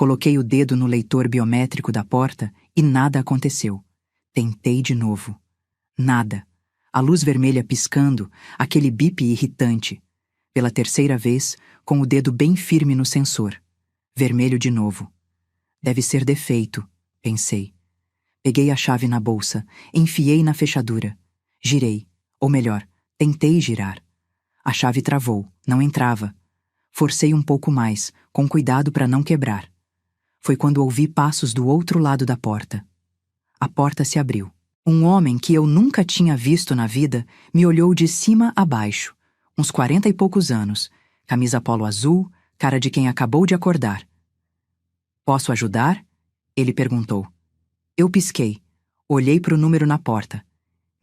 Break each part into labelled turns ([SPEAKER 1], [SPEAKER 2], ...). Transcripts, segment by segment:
[SPEAKER 1] Coloquei o dedo no leitor biométrico da porta e nada aconteceu. Tentei de novo. Nada. A luz vermelha piscando, aquele bip irritante. Pela terceira vez, com o dedo bem firme no sensor. Vermelho de novo. Deve ser defeito, pensei. Peguei a chave na bolsa, enfiei na fechadura. Girei, ou melhor, tentei girar. A chave travou, não entrava. Forcei um pouco mais, com cuidado para não quebrar. Foi quando ouvi passos do outro lado da porta. A porta se abriu. Um homem que eu nunca tinha visto na vida me olhou de cima a baixo, uns 40 e poucos anos, camisa polo azul, cara de quem acabou de acordar. "Posso ajudar?" Ele perguntou. Eu pisquei. Olhei para o número na porta.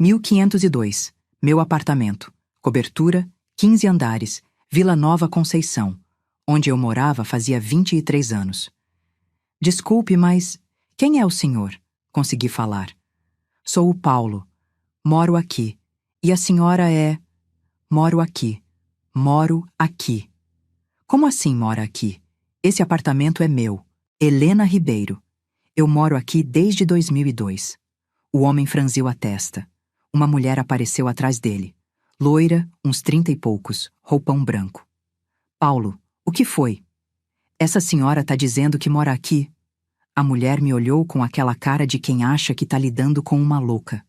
[SPEAKER 1] 1502, meu apartamento. Cobertura, 15 andares, Vila Nova Conceição, onde eu morava fazia 23 anos. "Desculpe, mas quem é o senhor?" Consegui falar. "Sou o Paulo. Moro aqui. E a senhora é..." "Moro aqui. Moro aqui." "Como assim mora aqui? Esse apartamento é meu. Helena Ribeiro. Eu moro aqui desde 2002. O homem franziu a testa. Uma mulher apareceu atrás dele. Loira, uns 30 e poucos, roupão branco. "Paulo, o que foi?" "Essa senhora tá dizendo que mora aqui." A mulher me olhou com aquela cara de quem acha que tá lidando com uma louca.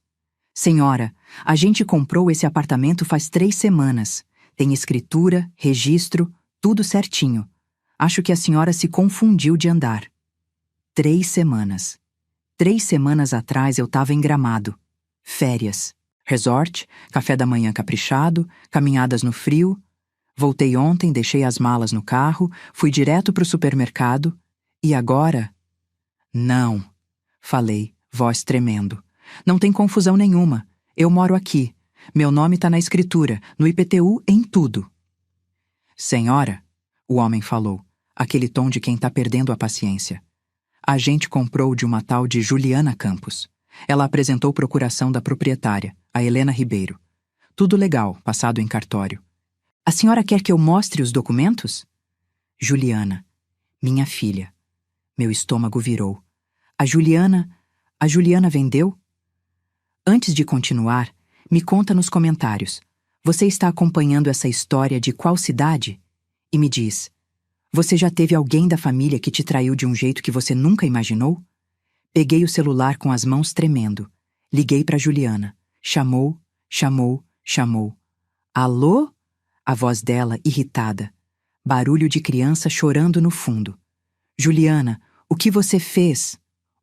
[SPEAKER 1] "Senhora, a gente comprou esse apartamento faz 3 semanas. Tem escritura, registro, tudo certinho. Acho que a senhora se confundiu de andar." 3 semanas. 3 semanas atrás eu tava em Gramado. Férias. Resort, café da manhã caprichado, caminhadas no frio. Voltei ontem, deixei as malas no carro, fui direto pro supermercado. E agora? "Não", falei, voz tremendo. "Não tem confusão nenhuma. Eu moro aqui. Meu nome tá na escritura, no IPTU, em tudo." "Senhora", o homem falou, aquele tom de quem tá perdendo a paciência. "A gente comprou de uma tal de Juliana Campos. Ela apresentou procuração da proprietária, a Helena Ribeiro. Tudo legal, passado em cartório. A senhora quer que eu mostre os documentos?" Juliana. Minha filha. Meu estômago virou. A Juliana vendeu?" "Antes de continuar, me conta nos comentários. Você está acompanhando essa história de qual cidade? E me diz, você já teve alguém da família que te traiu de um jeito que você nunca imaginou?" Peguei o celular com as mãos tremendo. Liguei para Juliana. Chamou, chamou, chamou. "Alô?" A voz dela irritada. Barulho de criança chorando no fundo. "Juliana, o que você fez?"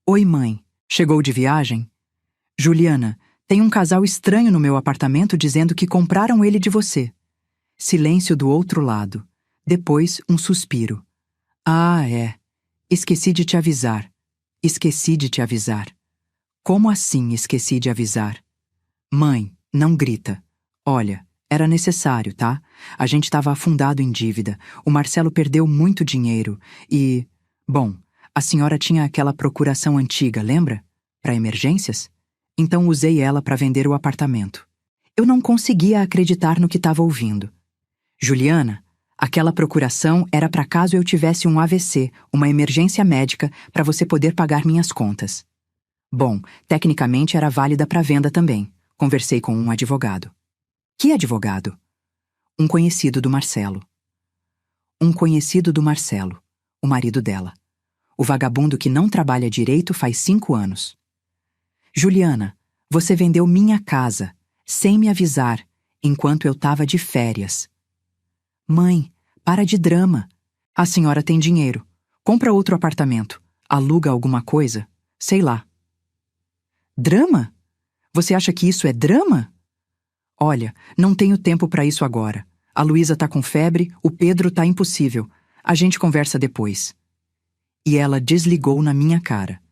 [SPEAKER 1] "Oi, mãe. Chegou de viagem?" "Juliana, tem um casal estranho no meu apartamento dizendo que compraram ele de você." Silêncio do outro lado. Depois, um suspiro. "Ah, é. Esqueci de te avisar. Esqueci de te avisar." "Como assim esqueci de avisar?" "Mãe, não grita. Olha, era necessário, tá? A gente estava afundado em dívida. O Marcelo perdeu muito dinheiro e... Bom, a senhora tinha aquela procuração antiga, lembra? Para emergências? Então usei ela para vender o apartamento." Eu não conseguia acreditar no que estava ouvindo. "Juliana, aquela procuração era para caso eu tivesse um AVC, uma emergência médica, para você poder pagar minhas contas." "Bom, tecnicamente era válida para venda também." Conversei com um advogado. "Que advogado?" "Um conhecido do Marcelo." Um conhecido do Marcelo, o marido dela. O vagabundo que não trabalha direito faz 5 anos. "Juliana, você vendeu minha casa, sem me avisar, enquanto eu tava de férias." "Mãe, para de drama. A senhora tem dinheiro. Compra outro apartamento. Aluga alguma coisa. Sei lá." "Drama? Você acha que isso é drama?" "Olha, não tenho tempo para isso agora. A Luísa tá com febre, o Pedro tá impossível. A gente conversa depois." E ela desligou na minha cara.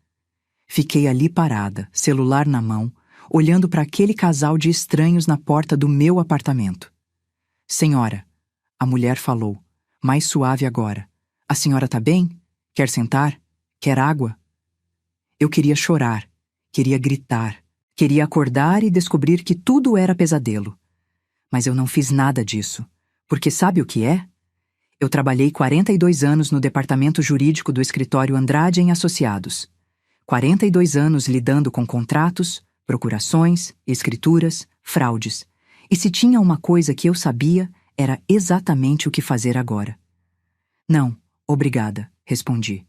[SPEAKER 1] Fiquei ali parada, celular na mão, olhando para aquele casal de estranhos na porta do meu apartamento. "Senhora", a mulher falou, mais suave agora. "A senhora tá bem? Quer sentar? Quer água?" Eu queria chorar, queria gritar, queria acordar e descobrir que tudo era pesadelo. Mas eu não fiz nada disso, porque sabe o que é? Eu trabalhei 42 anos no departamento jurídico do escritório Andrade em Associados. 42 anos lidando com contratos, procurações, escrituras, fraudes. E se tinha uma coisa que eu sabia, era exatamente o que fazer agora. Não, obrigada, respondi.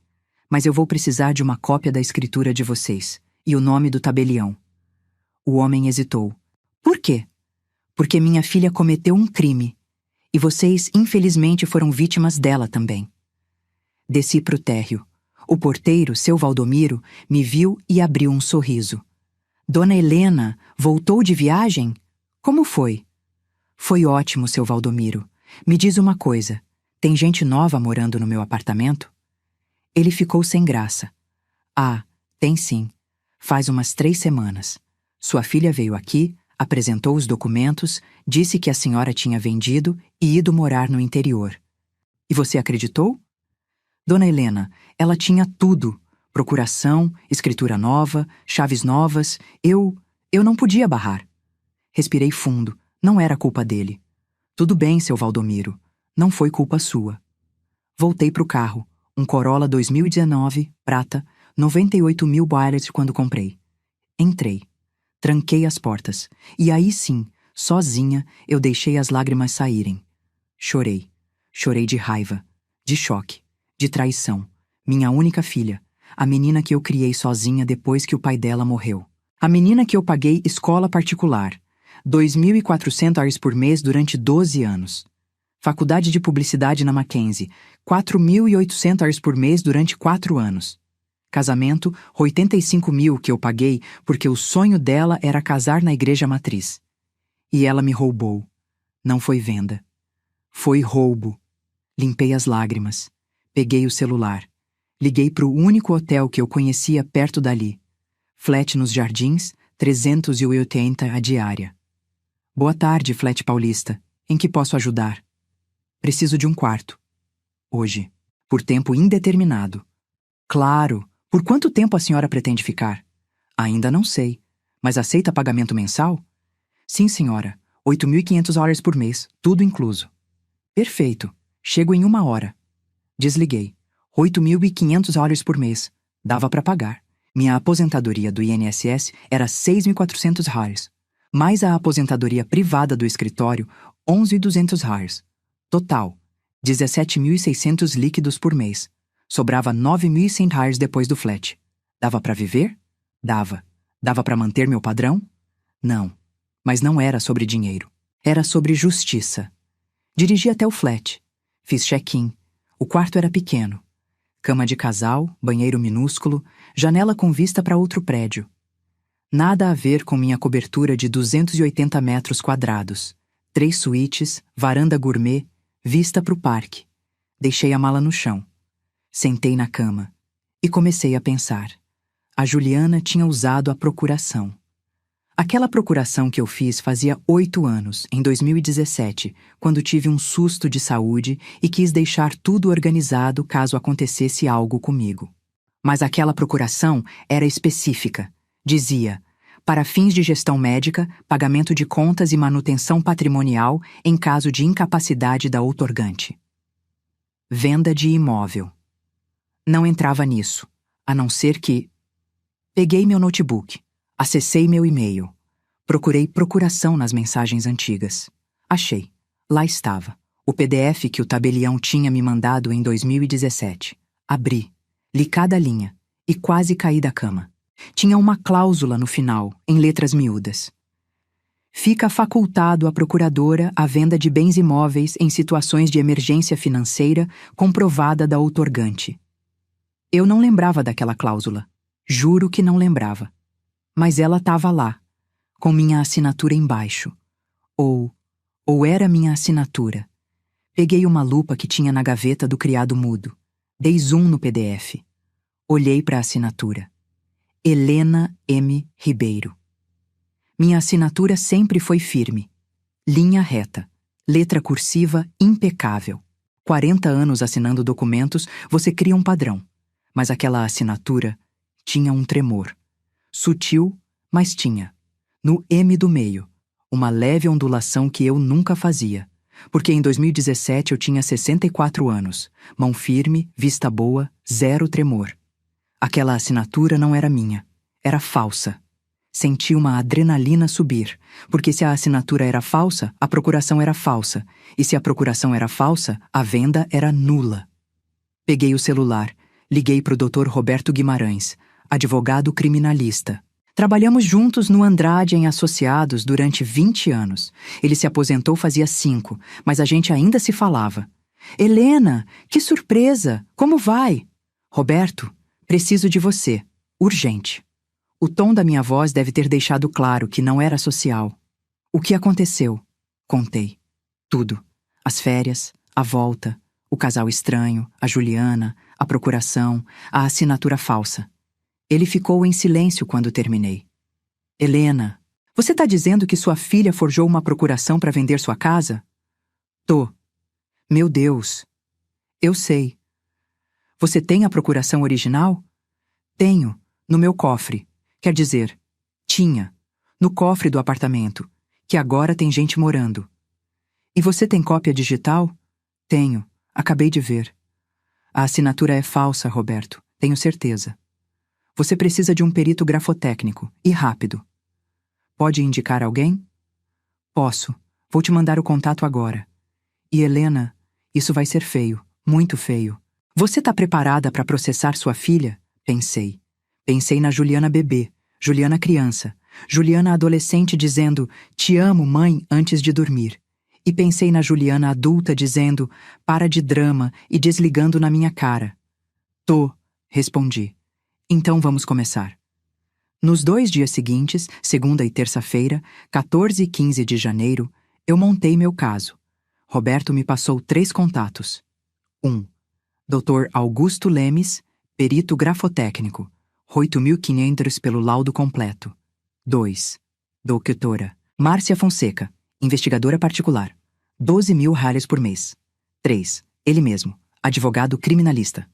[SPEAKER 1] Mas eu vou precisar de uma cópia da escritura de vocês e o nome do tabelião. O homem hesitou. Por quê? Porque minha filha cometeu um crime. E vocês, infelizmente, foram vítimas dela também. Desci pro térreo. O porteiro, seu Valdomiro, me viu e abriu um sorriso. Dona Helena, voltou de viagem? Como foi? Foi ótimo, seu Valdomiro. Me diz uma coisa. Tem gente nova morando no meu apartamento? Ele ficou sem graça. Ah, tem sim. Faz umas 3 semanas. Sua filha veio aqui, apresentou os documentos, disse que a senhora tinha vendido e ido morar no interior. E você acreditou? Dona Helena, ela tinha tudo. Procuração, escritura nova, chaves novas. Eu não podia barrar. Respirei fundo. Não era culpa dele. Tudo bem, seu Valdomiro. Não foi culpa sua. Voltei pro carro. Um Corolla 2019, prata, 98 mil barrels quando comprei. Entrei. Tranquei as portas. E aí sim, sozinha, eu deixei as lágrimas saírem. Chorei. Chorei de raiva, de choque, de traição. Minha única filha, a menina que eu criei sozinha depois que o pai dela morreu. A menina que eu paguei escola particular, 2.400 horas por mês durante 12 anos. Faculdade de Publicidade na Mackenzie, 4.800 horas por mês durante 4 anos. Casamento, 85 mil que eu paguei porque o sonho dela era casar na igreja matriz. E ela me roubou. Não foi venda. Foi roubo. Limpei as lágrimas. Peguei o celular. Liguei pro único hotel que eu conhecia perto dali. Flat nos Jardins, 380 a diária. Boa tarde, Flat Paulista. Em que posso ajudar? Preciso de um quarto. Hoje. Por tempo indeterminado. Claro. Por quanto tempo a senhora pretende ficar? Ainda não sei. Mas aceita pagamento mensal? Sim, senhora. 8.500 horas por mês, tudo incluso. Perfeito. Chego em 1 hora. Desliguei. 8.500 horas por mês. Dava para pagar. Minha aposentadoria do INSS era 6.400 horas. Mais a aposentadoria privada do escritório, 11.200 horas. Total, 17.600 líquidos por mês. Sobrava 9.100 horas depois do flat. Dava para viver? Dava. Dava para manter meu padrão? Não. Mas não era sobre dinheiro. Era sobre justiça. Dirigi até o flat. Fiz check-in. O quarto era pequeno. Cama de casal, banheiro minúsculo, janela com vista para outro prédio. Nada a ver com minha cobertura de 280 metros quadrados. 3 suítes, varanda gourmet, vista para o parque. Deixei a mala no chão. Sentei na cama. E comecei a pensar. A Juliana tinha usado a procuração. Aquela procuração que eu fiz fazia 8 anos, em 2017, quando tive um susto de saúde e quis deixar tudo organizado caso acontecesse algo comigo. Mas aquela procuração era específica. Dizia, para fins de gestão médica, pagamento de contas e manutenção patrimonial em caso de incapacidade da outorgante. Venda de imóvel. Não entrava nisso, a não ser que... Peguei meu notebook, acessei meu e-mail. Procurei procuração nas mensagens antigas. Achei. Lá estava. O PDF que o tabelião tinha me mandado em 2017. Abri. Li cada linha. E quase caí da cama. Tinha uma cláusula no final, em letras miúdas. Fica facultado à procuradora a venda de bens imóveis em situações de emergência financeira comprovada da outorgante. Eu não lembrava daquela cláusula. Juro que não lembrava. Mas ela estava lá, com minha assinatura embaixo. Ou era minha assinatura. Peguei uma lupa que tinha na gaveta do criado mudo. Dei zoom no PDF. Olhei para a assinatura. Helena M. Ribeiro. Minha assinatura sempre foi firme. Linha reta. Letra cursiva impecável. 40 anos assinando documentos, você cria um padrão. Mas aquela assinatura tinha um tremor. Sutil, mas tinha. No M do meio, uma leve ondulação que eu nunca fazia. Porque em 2017 eu tinha 64 anos, mão firme, vista boa, zero tremor. Aquela assinatura não era minha, era falsa. Senti uma adrenalina subir, porque se a assinatura era falsa, a procuração era falsa, e se a procuração era falsa, a venda era nula. Peguei o celular, liguei para o Dr. Roberto Guimarães, advogado criminalista. Trabalhamos juntos no Andrade em Associados durante 20 anos. Ele se aposentou fazia 5, mas a gente ainda se falava. Helena, que surpresa! Como vai? Roberto, preciso de você. Urgente. O tom da minha voz deve ter deixado claro que não era social. O que aconteceu? Contei. Tudo. As férias, a volta, o casal estranho, a Juliana, a procuração, a assinatura falsa. Ele ficou em silêncio quando terminei. Helena, você está dizendo que sua filha forjou uma procuração para vender sua casa? Tô. Meu Deus. Eu sei. Você tem a procuração original? Tenho, no meu cofre. Quer dizer, tinha, no cofre do apartamento, que agora tem gente morando. E você tem cópia digital? Tenho, acabei de ver. A assinatura é falsa, Roberto, tenho certeza. Você precisa de um perito grafotécnico, e rápido. Pode indicar alguém? Posso. Vou te mandar o contato agora. E Helena, isso vai ser feio, muito feio. Você tá preparada para processar sua filha? Pensei. Pensei na Juliana bebê, Juliana criança, Juliana adolescente dizendo "te amo, mãe", antes de dormir. E pensei na Juliana adulta dizendo "para de drama" e desligando na minha cara. Tô, respondi. Então vamos começar. Nos 2 dias seguintes, segunda e terça-feira, 14 e 15 de janeiro, eu montei meu caso. Roberto me passou 3 contatos. 1. Dr. Augusto Lemes, perito grafotécnico, 8.500 pelo laudo completo. 2. Doutora Márcia Fonseca, investigadora particular, 12.000 reais por mês. 3. Ele mesmo, advogado criminalista.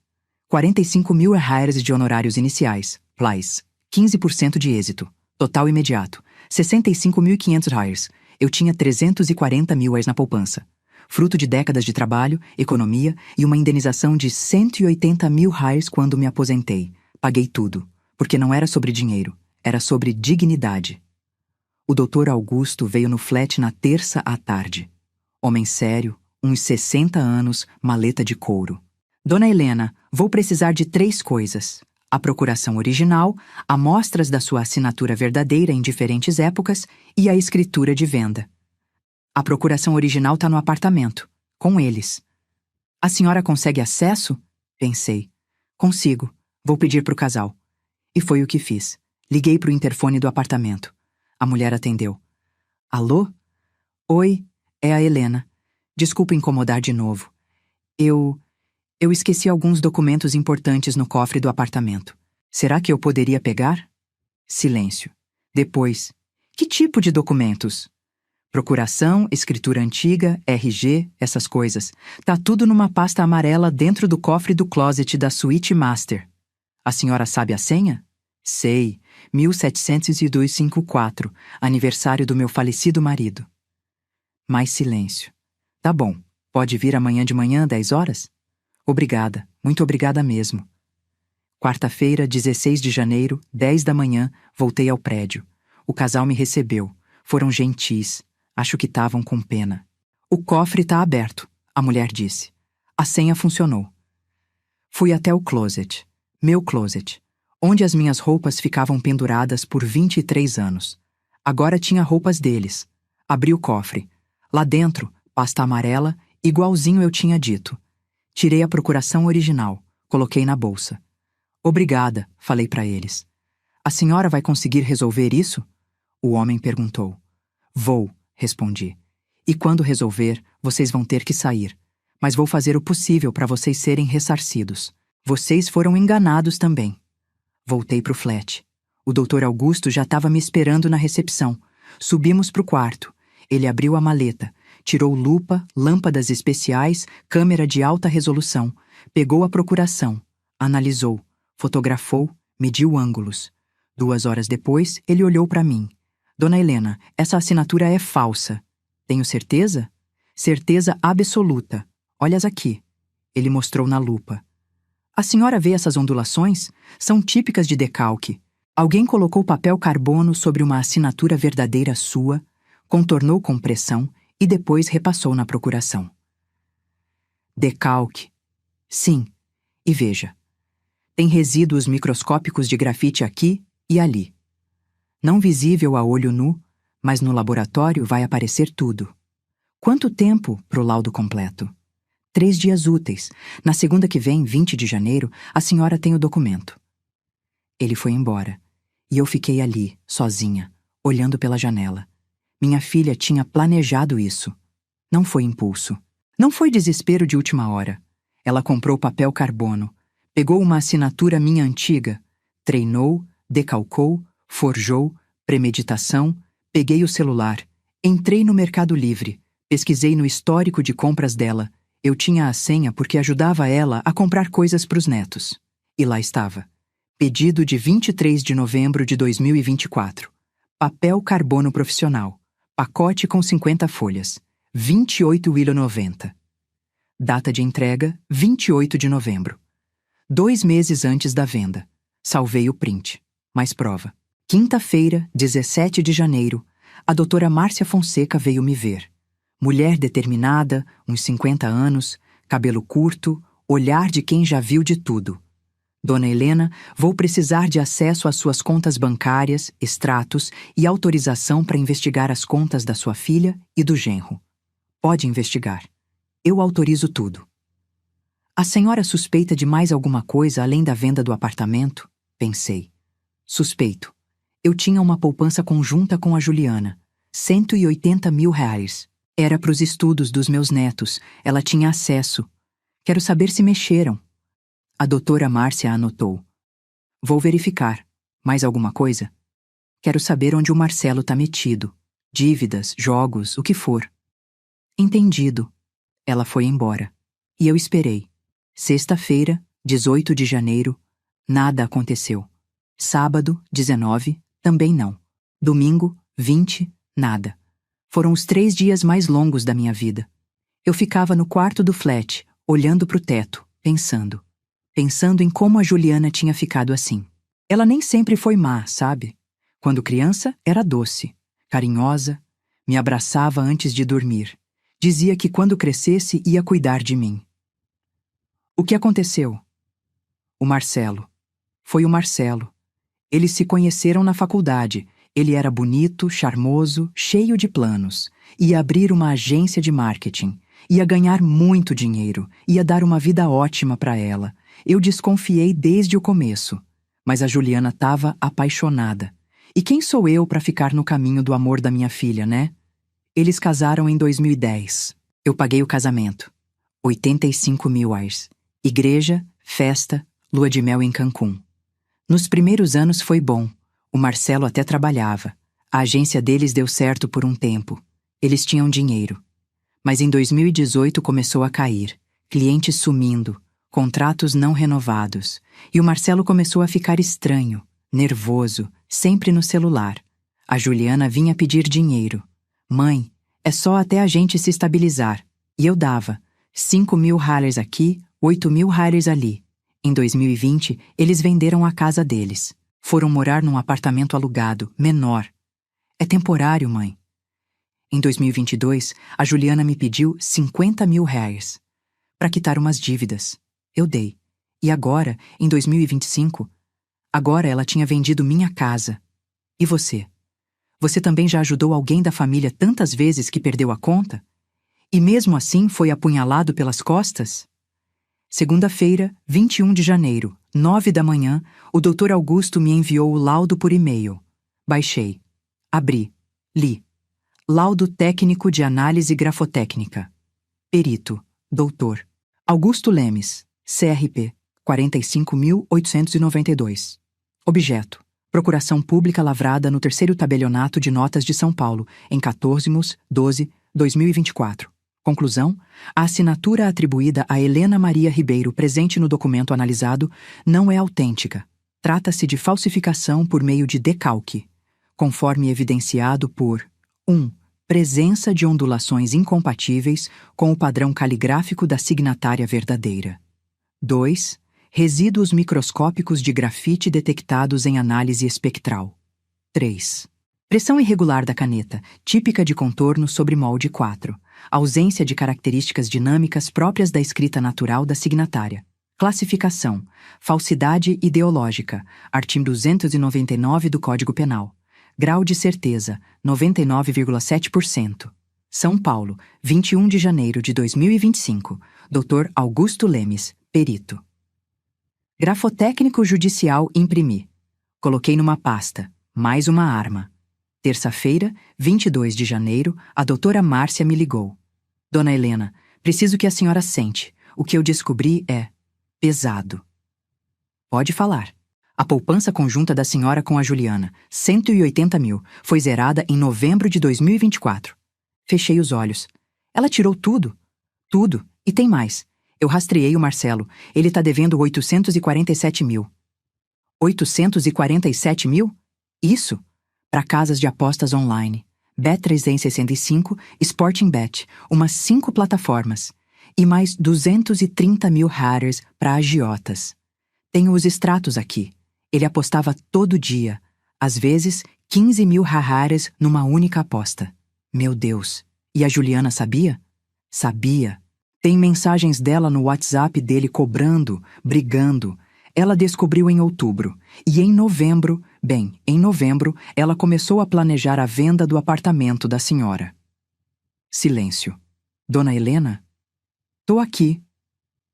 [SPEAKER 1] 45.000 reais de honorários iniciais, PLAIs, 15% de êxito, total imediato, 65.500 reais. Eu tinha 340.000 reais na poupança. Fruto de décadas de trabalho, economia e uma indenização de 180.000 reais quando me aposentei. Paguei tudo, porque não era sobre dinheiro, era sobre dignidade. O Dr. Augusto veio no flat na terça à tarde. Homem sério, uns 60 anos, maleta de couro. Dona Helena, vou precisar de 3 coisas. A procuração original, amostras da sua assinatura verdadeira em diferentes épocas e a escritura de venda. A procuração original está no apartamento, com eles. A senhora consegue acesso? Pensei. Consigo. Vou pedir para o casal. E foi o que fiz. Liguei para o interfone do apartamento. A mulher atendeu. Alô? Oi, é a Helena. Desculpa incomodar de novo. Eu esqueci alguns documentos importantes no cofre do apartamento. Será que eu poderia pegar? Silêncio. Depois, que tipo de documentos? Procuração, escritura antiga, RG, essas coisas. Tá tudo numa pasta amarela dentro do cofre do closet da suíte master. A senhora sabe a senha? Sei. 170254, aniversário do meu falecido marido. Mais silêncio. Tá bom. Pode vir amanhã de manhã, 10 horas? Obrigada, muito obrigada mesmo. Quarta-feira, 16 de janeiro, 10 da manhã, voltei ao prédio. O casal me recebeu. Foram gentis. Acho que estavam com pena. O cofre tá aberto, a mulher disse. A senha funcionou. Fui até o closet, meu closet, onde as minhas roupas ficavam penduradas por 23 anos. Agora tinha roupas deles. Abri o cofre. Lá dentro, pasta amarela, igualzinho eu tinha dito. Tirei a procuração original, coloquei na bolsa. Obrigada, falei para eles. A senhora vai conseguir resolver isso? O homem perguntou. Vou, respondi. E quando resolver, vocês vão ter que sair. Mas vou fazer o possível para vocês serem ressarcidos. Vocês foram enganados também. Voltei pro flat. O Dr. Augusto já estava me esperando na recepção. Subimos pro quarto. Ele abriu a maleta. Tirou lupa, lâmpadas especiais, câmera de alta resolução. Pegou a procuração. Analisou. Fotografou. Mediu ângulos. 2 horas depois, ele olhou para mim. Dona Helena, essa assinatura é falsa. Tenho certeza? Certeza absoluta. Olhas aqui. Ele mostrou na lupa. A senhora vê essas ondulações? São típicas de decalque. Alguém colocou papel carbono sobre uma assinatura verdadeira sua, contornou com pressão e depois repassou na procuração. Decalque. Sim. E veja. Tem resíduos microscópicos de grafite aqui e ali. Não visível a olho nu, mas no laboratório vai aparecer tudo. Quanto tempo pro laudo completo? 3 dias úteis. Na segunda que vem, 20 de janeiro, a senhora tem o documento. Ele foi embora. E eu fiquei ali, sozinha, olhando pela janela. Minha filha tinha planejado isso. Não foi impulso. Não foi desespero de última hora. Ela comprou papel carbono, pegou uma assinatura minha antiga, treinou, decalcou, forjou, premeditação, peguei o celular, entrei no Mercado Livre, pesquisei no histórico de compras dela. Eu tinha a senha porque ajudava ela a comprar coisas para os netos. E lá estava. Pedido de 23 de novembro de 2024. Papel carbono profissional. Pacote com 50 folhas. R$ 28,90. Data de entrega, 28 de novembro. 2 meses antes da venda. Salvei o print. Mais prova. Quinta-feira, 17 de janeiro, a doutora Márcia Fonseca veio me ver. Mulher determinada, uns 50 anos, cabelo curto, olhar de quem já viu de tudo. Dona Helena, vou precisar de acesso às suas contas bancárias, extratos e autorização para investigar as contas da sua filha e do genro. Pode investigar. Eu autorizo tudo. A senhora suspeita de mais alguma coisa além da venda do apartamento? Pensei. Suspeito. Eu tinha uma poupança conjunta com a Juliana. R$ 180 mil. Era para os estudos dos meus netos. Ela tinha acesso. Quero saber se mexeram. A doutora Márcia anotou. Vou verificar. Mais alguma coisa? Quero saber onde o Marcelo tá metido. Dívidas, jogos, o que for. Entendido. Ela foi embora. E eu esperei. Sexta-feira, 18 de janeiro, nada aconteceu. Sábado, 19, também não. Domingo, 20, nada. Foram os 3 dias mais longos da minha vida. Eu ficava no quarto do flat, olhando pro teto, pensando. Pensando em como a Juliana tinha ficado assim. Ela nem sempre foi má, sabe? Quando criança, era doce, carinhosa, me abraçava antes de dormir. Dizia que quando crescesse ia cuidar de mim. O que aconteceu? O Marcelo. Foi o Marcelo. Eles se conheceram na faculdade. Ele era bonito, charmoso, cheio de planos. Ia abrir uma agência de marketing. Ia ganhar muito dinheiro. Ia dar uma vida ótima para ela. Eu desconfiei desde o começo. Mas a Juliana estava apaixonada. E quem sou eu para ficar no caminho do amor da minha filha, né? Eles casaram em 2010. Eu paguei o casamento. 85 mil. Igreja, festa, lua de mel em Cancún. Nos primeiros anos foi bom. O Marcelo até trabalhava. A agência deles deu certo por um tempo. Eles tinham dinheiro. Mas em 2018 começou a cair. Clientes sumindo. Contratos não renovados. E o Marcelo começou a ficar estranho, nervoso, sempre no celular. A Juliana vinha pedir dinheiro. Mãe, é só até a gente se estabilizar. E eu dava. 5 mil reais aqui, 8 mil reais ali. Em 2020, eles venderam a casa deles. Foram morar num apartamento alugado, menor. É temporário, mãe. Em 2022, a Juliana me pediu 50 mil reais para quitar umas dívidas. Eu dei. E agora, em 2025, agora ela tinha vendido minha casa. E você? Você também já ajudou alguém da família tantas vezes que perdeu a conta? E mesmo assim foi apunhalado pelas costas? Segunda-feira, 21 de janeiro, 9 da manhã, o Dr. Augusto me enviou o laudo por e-mail. Baixei. Abri. Li. Laudo técnico de análise grafotécnica. Perito. Doutor Augusto Lemes. CRP. 45.892. Objeto. Procuração pública lavrada no 3º Tabelionato de Notas de São Paulo, em 14/12/2024. Conclusão: a assinatura atribuída a Helena Maria Ribeiro presente no documento analisado não é autêntica. Trata-se de falsificação por meio de decalque, conforme evidenciado por 1. presença de ondulações incompatíveis com o padrão caligráfico da signatária verdadeira. 2. Resíduos microscópicos de grafite detectados em análise espectral. 3. Pressão irregular da caneta, típica de contorno sobre molde 4. Ausência de características dinâmicas próprias da escrita natural da signatária. Classificação: falsidade ideológica, artigo 299 do Código Penal. Grau de certeza: 99,7%. São Paulo, 21 de janeiro de 2025. Dr. Augusto Lemes, perito. Grafotécnico judicial imprimi. Coloquei numa pasta. Mais uma arma. Terça-feira, 22 de janeiro, a doutora Márcia me ligou. Dona Helena, preciso que a senhora sente. O que eu descobri é pesado. Pode falar. A poupança conjunta da senhora com a Juliana, 180 mil, foi zerada em novembro de 2024. Fechei os olhos. Ela tirou tudo. Tudo. E tem mais. Eu rastreei o Marcelo. Ele tá devendo 847 mil. 847 mil? Isso? Para casas de apostas online. Bet365, Sporting Bet, umas 5 plataformas. E mais 230 mil hatters para agiotas. Tenho os extratos aqui. Ele apostava todo dia. Às vezes, 15 mil hatters numa única aposta. Meu Deus. E a Juliana sabia? Sabia. Tem mensagens dela no WhatsApp dele cobrando, brigando. Ela descobriu em outubro. E em novembro, ela começou a planejar a venda do apartamento da senhora. Silêncio. Dona Helena? Tô aqui.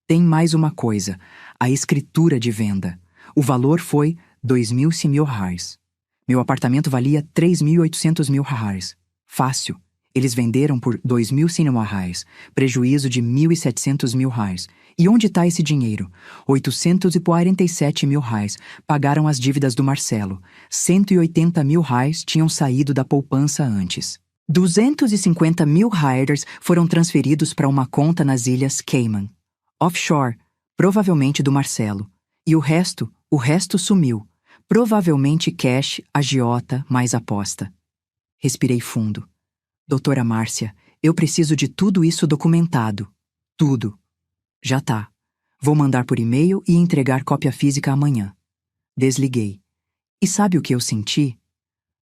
[SPEAKER 1] Tem mais uma coisa. A escritura de venda. O valor foi 2.000 mil reais. Meu apartamento valia 3.800 mil reais. Fácil. Eles venderam por 2.000 mil reais. Prejuízo de 1.700 mil reais. E onde está esse dinheiro? 847 mil reais. Pagaram as dívidas do Marcelo. 180 mil reais tinham saído da poupança antes. 250 mil reais foram transferidos para uma conta nas Ilhas Cayman. Offshore, provavelmente do Marcelo. E o resto sumiu. Provavelmente cash, agiota, mais aposta. Respirei fundo. Doutora Márcia, eu preciso de tudo isso documentado. Tudo. Já tá. Vou mandar por e-mail e entregar cópia física amanhã. Desliguei. E sabe o que eu senti?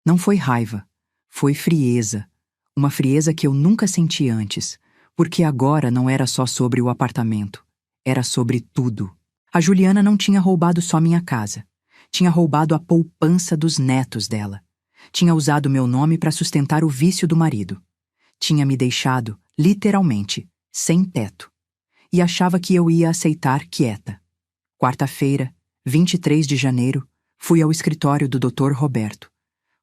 [SPEAKER 1] Não foi raiva. Foi frieza. Uma frieza que eu nunca senti antes. Porque agora não era só sobre o apartamento. Era sobre tudo. A Juliana não tinha roubado só minha casa. Tinha roubado a poupança dos netos dela. Tinha usado meu nome para sustentar o vício do marido. Tinha me deixado, literalmente, sem teto. E achava que eu ia aceitar quieta. Quarta-feira, 23 de janeiro, fui ao escritório do Dr. Roberto.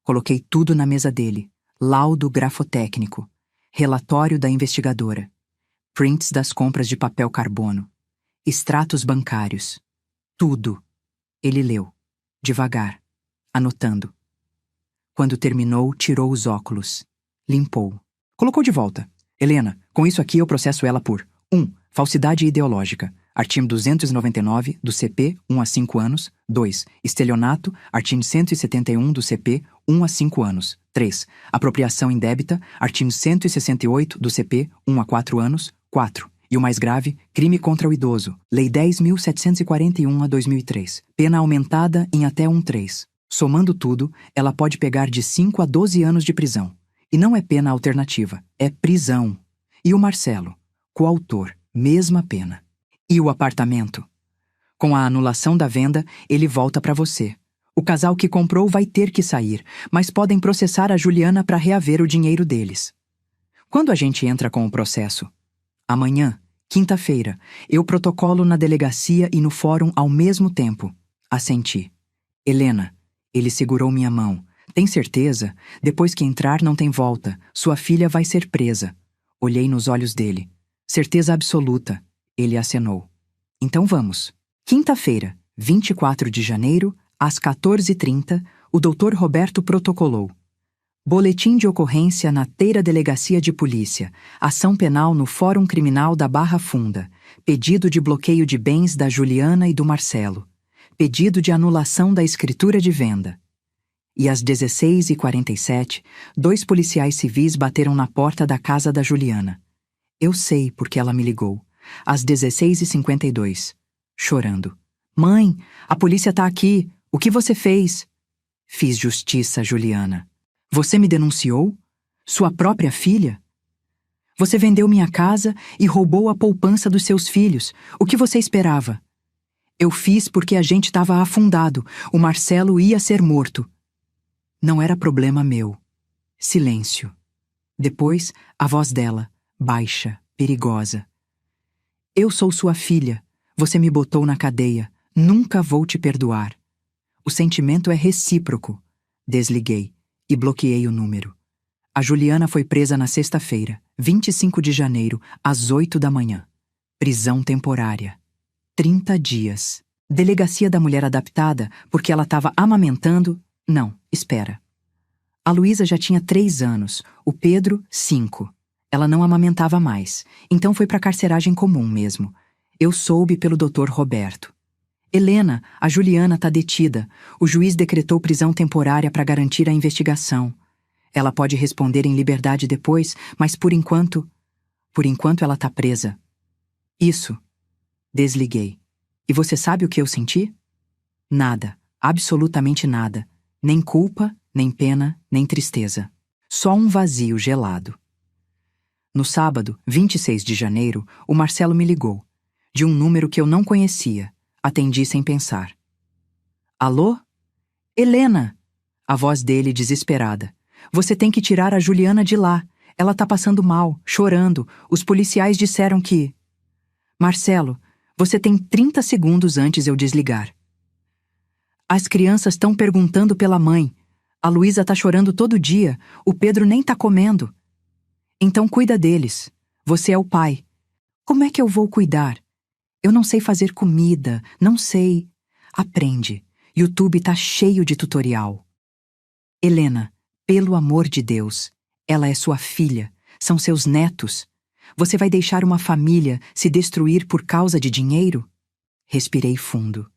[SPEAKER 1] Coloquei tudo na mesa dele. Laudo grafotécnico. Relatório da investigadora. Prints das compras de papel carbono. Extratos bancários. Tudo. Ele leu. Devagar. Anotando. Quando terminou, tirou os óculos. Limpou. Colocou de volta. Helena, com isso aqui eu processo ela por 1. Falsidade ideológica. Artigo 299 do CP, 1 a 5 anos. 2. Estelionato. Artigo 171 do CP, 1 a 5 anos. 3. Apropriação indébita. Artigo 168 do CP, 1 a 4 anos. 4. E o mais grave, crime contra o idoso. Lei 10.741 a 2003. Pena aumentada em até 1/3. Somando tudo, ela pode pegar de 5 a 12 anos de prisão. E não é pena alternativa, é prisão. E o Marcelo, coautor, mesma pena. E o apartamento? Com a anulação da venda, ele volta para você. O casal que comprou vai ter que sair, mas podem processar a Juliana para reaver o dinheiro deles. Quando a gente entra com o processo? Amanhã, quinta-feira, eu protocolo na delegacia e no fórum ao mesmo tempo. Assenti. Helena, ele segurou minha mão. Tem certeza? Depois que entrar não tem volta. Sua filha vai ser presa. Olhei nos olhos dele. Certeza absoluta. Ele acenou. Então vamos. Quinta-feira, 24 de janeiro, às 14h30, o Dr. Roberto protocolou. Boletim de ocorrência na Teira Delegacia de Polícia. Ação penal no Fórum Criminal da Barra Funda. Pedido de bloqueio de bens da Juliana e do Marcelo. Pedido de anulação da escritura de venda. E às 16h47, 2 policiais civis bateram na porta da casa da Juliana. Eu sei porque ela me ligou. Às 16h52, chorando. Mãe, a polícia tá aqui. O que você fez? Fiz justiça, Juliana. Você me denunciou? Sua própria filha? Você vendeu minha casa e roubou a poupança dos seus filhos. O que você esperava? Eu fiz porque a gente estava afundado. O Marcelo ia ser morto. Não era problema meu. Silêncio. Depois, a voz dela, baixa, perigosa. Eu sou sua filha. Você me botou na cadeia. Nunca vou te perdoar. O sentimento é recíproco. Desliguei e bloqueei o número. A Juliana foi presa na sexta-feira, 25 de janeiro, às 8 da manhã. Prisão temporária. 30 dias. Delegacia da Mulher Adaptada porque ela estava amamentando... Não, espera. A Luísa já tinha 3 anos, o Pedro, 5. Ela não amamentava mais, então foi para carceragem comum mesmo. Eu soube pelo Dr. Roberto. Helena, a Juliana está detida. O juiz decretou prisão temporária para garantir a investigação. Ela pode responder em liberdade depois, mas por enquanto ela está presa. Isso. Desliguei. E você sabe o que eu senti? Nada, absolutamente nada. Nem culpa, nem pena, nem tristeza. Só um vazio gelado. No sábado, 26 de janeiro, o Marcelo me ligou. De um número que eu não conhecia. Atendi sem pensar. Alô? Helena! A voz dele desesperada. Você tem que tirar a Juliana de lá. Ela tá passando mal, chorando. Os policiais disseram que... Marcelo, você tem 30 segundos antes eu desligar. As crianças estão perguntando pela mãe. A Luísa tá chorando todo dia. O Pedro nem tá comendo. Então cuida deles. Você é o pai. Como é que eu vou cuidar? Eu não sei fazer comida, não sei. Aprende. YouTube tá cheio de tutorial. Helena, pelo amor de Deus, ela é sua filha, são seus netos. Você vai deixar uma família se destruir por causa de dinheiro? Respirei fundo.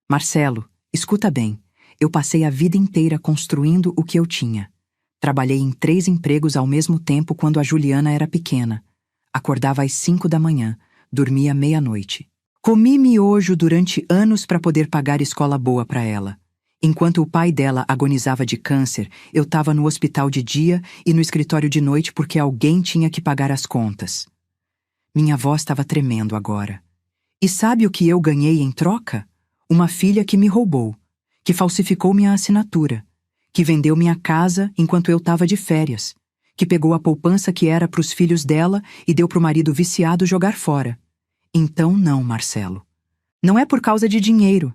[SPEAKER 1] Marcelo, escuta bem. Eu passei a vida inteira construindo o que eu tinha. Trabalhei em 3 empregos ao mesmo tempo quando a Juliana era pequena. Acordava às 5 da manhã. Dormia meia-noite. Comi miojo durante anos para poder pagar escola boa para ela. Enquanto o pai dela agonizava de câncer, eu estava no hospital de dia e no escritório de noite porque alguém tinha que pagar as contas. Minha voz estava tremendo agora. E sabe o que eu ganhei em troca? Uma filha que me roubou, que falsificou minha assinatura, que vendeu minha casa enquanto eu estava de férias, que pegou a poupança que era para os filhos dela e deu para o marido viciado jogar fora. Então não, Marcelo. Não é por causa de dinheiro.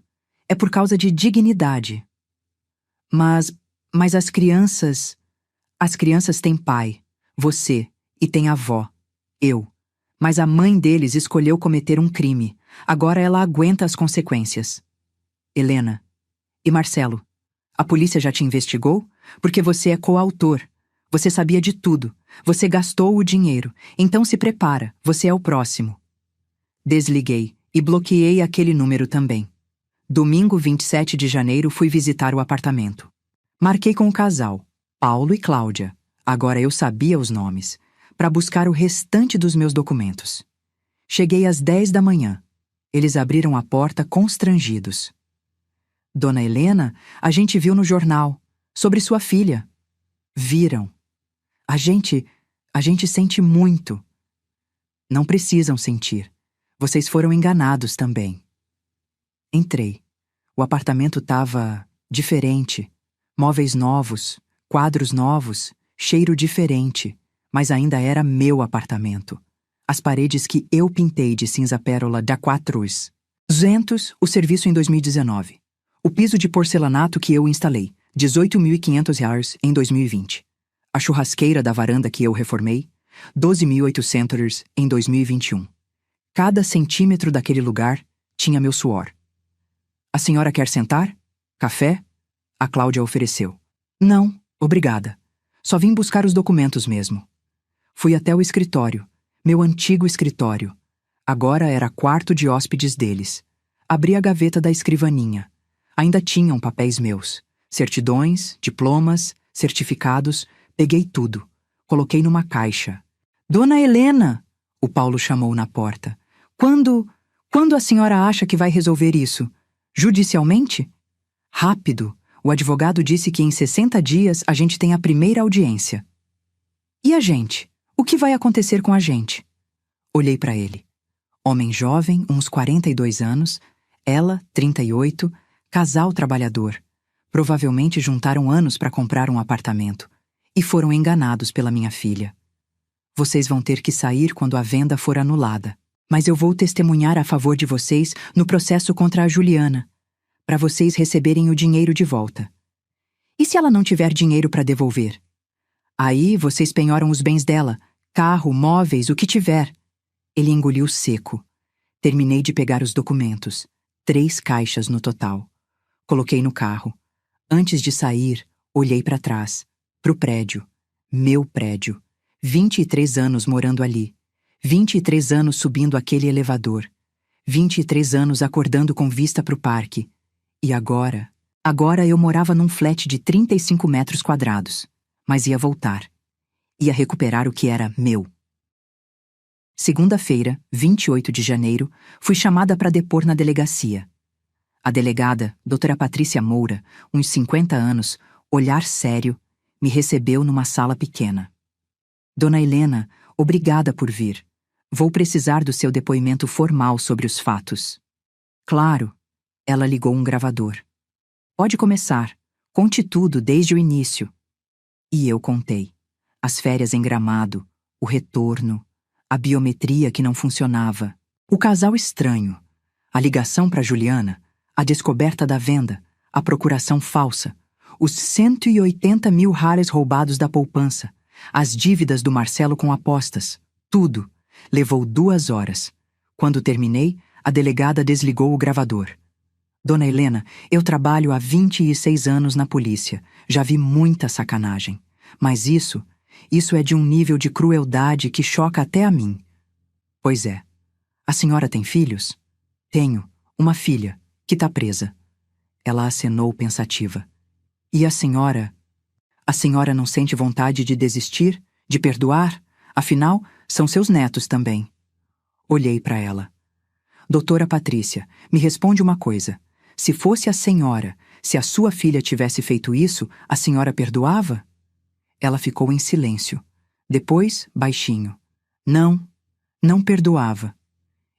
[SPEAKER 1] É por causa de dignidade. Mas as crianças... As crianças têm pai, você, e têm avó, eu. Mas a mãe deles escolheu cometer um crime. Agora ela aguenta as consequências. Helena. E Marcelo, a polícia já te investigou? Porque você é coautor. Você sabia de tudo. Você gastou o dinheiro. Então se prepara, você é o próximo. Desliguei e bloqueei aquele número também. Domingo 27 de janeiro fui visitar o apartamento. Marquei com o casal, Paulo e Cláudia, agora eu sabia os nomes, para buscar o restante dos meus documentos. Cheguei às 10 da manhã. Eles abriram a porta constrangidos. Dona Helena, a gente viu no jornal, sobre sua filha. Viram. A gente sente muito. Não precisam sentir. Vocês foram enganados também. Entrei. O apartamento estava diferente. Móveis novos, quadros novos, cheiro diferente. Mas ainda era meu apartamento. As paredes que eu pintei de cinza pérola da Quatrus. 200, o serviço em 2019. O piso de porcelanato que eu instalei, R$18.500 em 2020. A churrasqueira da varanda que eu reformei, R$12.800 em 2021. Cada centímetro daquele lugar tinha meu suor. A senhora quer sentar? Café? A Cláudia ofereceu. Não, obrigada. Só vim buscar os documentos mesmo. Fui até o escritório, meu antigo escritório. Agora era quarto de hóspedes deles. Abri a gaveta da escrivaninha. Ainda tinham papéis meus. Certidões, diplomas, certificados, peguei tudo. Coloquei numa caixa. Dona Helena! O Paulo chamou na porta. Quando a senhora acha que vai resolver isso? Judicialmente? Rápido! O advogado disse que em 60 dias a gente tem a primeira audiência. E a gente? O que vai acontecer com a gente? Olhei para ele. Homem jovem, uns 42 anos, ela, 38, casal trabalhador. Provavelmente juntaram anos para comprar um apartamento e foram enganados pela minha filha. Vocês vão ter que sair quando a venda for anulada, mas eu vou testemunhar a favor de vocês no processo contra a Juliana, para vocês receberem o dinheiro de volta. E se ela não tiver dinheiro para devolver? Aí vocês penhoram os bens dela, carro, móveis, o que tiver. Ele engoliu seco. Terminei de pegar os documentos. 3 caixas no total. Coloquei no carro. Antes de sair, olhei para trás, pro prédio. Meu prédio. 23 anos morando ali. 23 anos subindo aquele elevador. 23 anos acordando com vista pro parque. E agora eu morava num flat de 35 metros quadrados. Mas ia voltar. Ia recuperar o que era meu. Segunda-feira, 28 de janeiro, fui chamada para depor na delegacia. A delegada, doutora Patrícia Moura, uns 50 anos, olhar sério, me recebeu numa sala pequena. Dona Helena, obrigada por vir. Vou precisar do seu depoimento formal sobre os fatos. Claro. Ela ligou um gravador. Pode começar. Conte tudo desde o início. E eu contei. As férias em Gramado, o retorno, a biometria que não funcionava, o casal estranho, a ligação para Juliana, a descoberta da venda, a procuração falsa, os 180 mil reais roubados da poupança, as dívidas do Marcelo com apostas, tudo. Levou 2 horas. Quando terminei, a delegada desligou o gravador. Dona Helena, eu trabalho há 26 anos na polícia. Já vi muita sacanagem. Mas isso é de um nível de crueldade que choca até a mim. Pois é. A senhora tem filhos? Tenho. Uma filha, que tá presa. Ela acenou pensativa. E a senhora? A senhora não sente vontade de desistir? De perdoar? Afinal, são seus netos também. Olhei para ela. Doutora Patrícia, me responde uma coisa. Se fosse a senhora, se a sua filha tivesse feito isso, a senhora perdoava? Ela ficou em silêncio. Depois, baixinho. Não perdoava.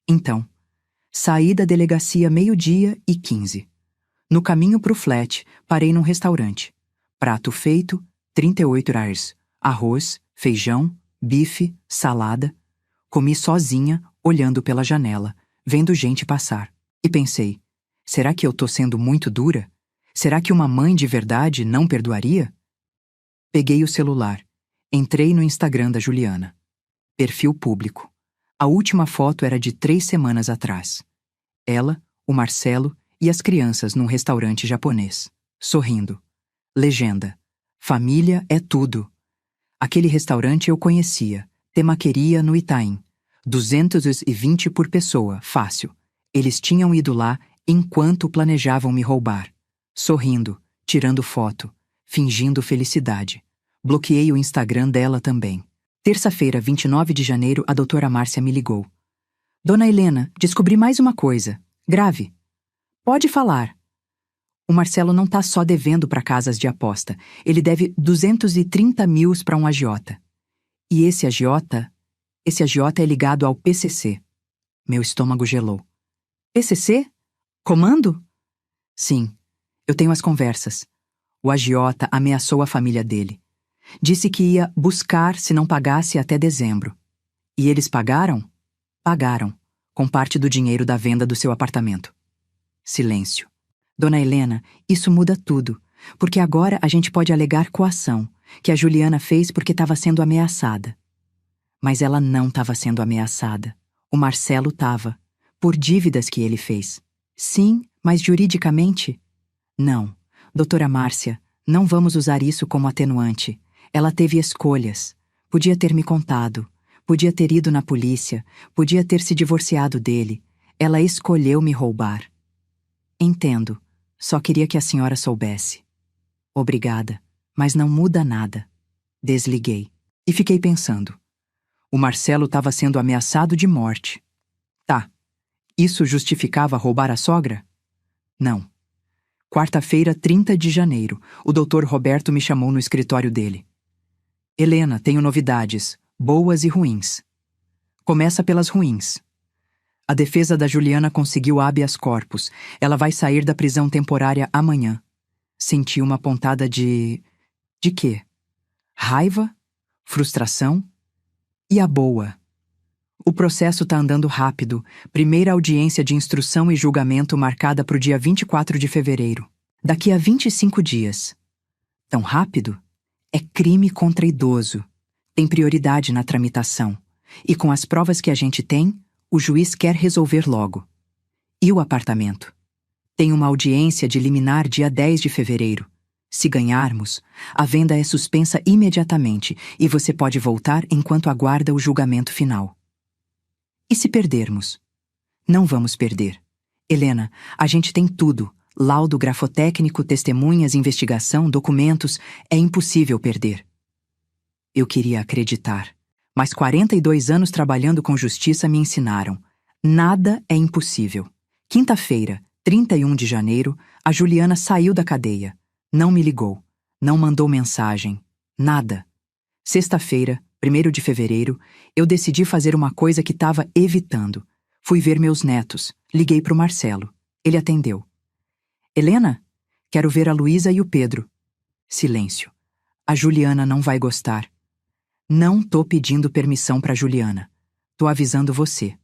[SPEAKER 1] Então, saí da delegacia 12:15. No caminho pro flat, parei num restaurante. Prato feito, 38 reais. Arroz, feijão, bife, salada. Comi sozinha, olhando pela janela, vendo gente passar. E pensei, será que eu tô sendo muito dura? Será que uma mãe de verdade não perdoaria? Peguei o celular. Entrei no Instagram da Juliana. Perfil público. A última foto era de 3 semanas atrás. Ela, o Marcelo e as crianças num restaurante japonês. Sorrindo. Legenda. Família é tudo. Aquele restaurante eu conhecia. Temaqueria no Itaim. 220 por pessoa, fácil. Eles tinham ido lá enquanto planejavam me roubar. Sorrindo, tirando foto, fingindo felicidade. Bloqueei o Instagram dela também. Terça-feira, 29 de janeiro, a doutora Márcia me ligou. Dona Helena, descobri mais uma coisa. Grave. Pode falar. O Marcelo não tá só devendo para casas de aposta. Ele deve 230 mil para um agiota. E esse agiota é ligado ao PCC. Meu estômago gelou. PCC? Comando? Sim, eu tenho as conversas. O agiota ameaçou a família dele. Disse que ia buscar se não pagasse até dezembro. E eles pagaram? Pagaram, com parte do dinheiro da venda do seu apartamento. Silêncio. Dona Helena, isso muda tudo, porque agora a gente pode alegar coação, que a Juliana fez porque estava sendo ameaçada. Mas ela não estava sendo ameaçada. O Marcelo estava, por dívidas que ele fez. Sim, mas juridicamente? Não. Doutora Márcia, não vamos usar isso como atenuante. Ela teve escolhas. Podia ter me contado. Podia ter ido na polícia. Podia ter se divorciado dele. Ela escolheu me roubar. Entendo. Só queria que a senhora soubesse. Obrigada, mas não muda nada. Desliguei. E fiquei pensando. O Marcelo estava sendo ameaçado de morte. Tá. Isso justificava roubar a sogra? Não. Quarta-feira, 30 de janeiro, o Dr. Roberto me chamou no escritório dele. Helena, tenho novidades, boas e ruins. Começa pelas ruins. A defesa da Juliana conseguiu habeas corpus. Ela vai sair da prisão temporária amanhã. Senti uma pontada de... De quê? Raiva? Frustração? E a boa? O processo tá andando rápido. Primeira audiência de instrução e julgamento marcada para o dia 24 de fevereiro. Daqui a 25 dias. Tão rápido? É crime contra idoso. Tem prioridade na tramitação. E com as provas que a gente tem, o juiz quer resolver logo. E o apartamento? Tem uma audiência de liminar dia 10 de fevereiro. Se ganharmos, a venda é suspensa imediatamente e você pode voltar enquanto aguarda o julgamento final. E se perdermos? Não vamos perder. Helena, a gente tem tudo. Laudo grafotécnico, testemunhas, investigação, documentos. É impossível perder. Eu queria acreditar, mas 42 anos trabalhando com justiça me ensinaram. Nada é impossível. Quinta-feira, 31 de janeiro, a Juliana saiu da cadeia. Não me ligou. Não mandou mensagem. Nada. Sexta-feira, 1º de fevereiro, eu decidi fazer uma coisa que estava evitando. Fui ver meus netos. Liguei pro Marcelo. Ele atendeu. Helena, quero ver a Luísa e o Pedro. Silêncio. A Juliana não vai gostar. Não tô pedindo permissão pra Juliana. Tô avisando você.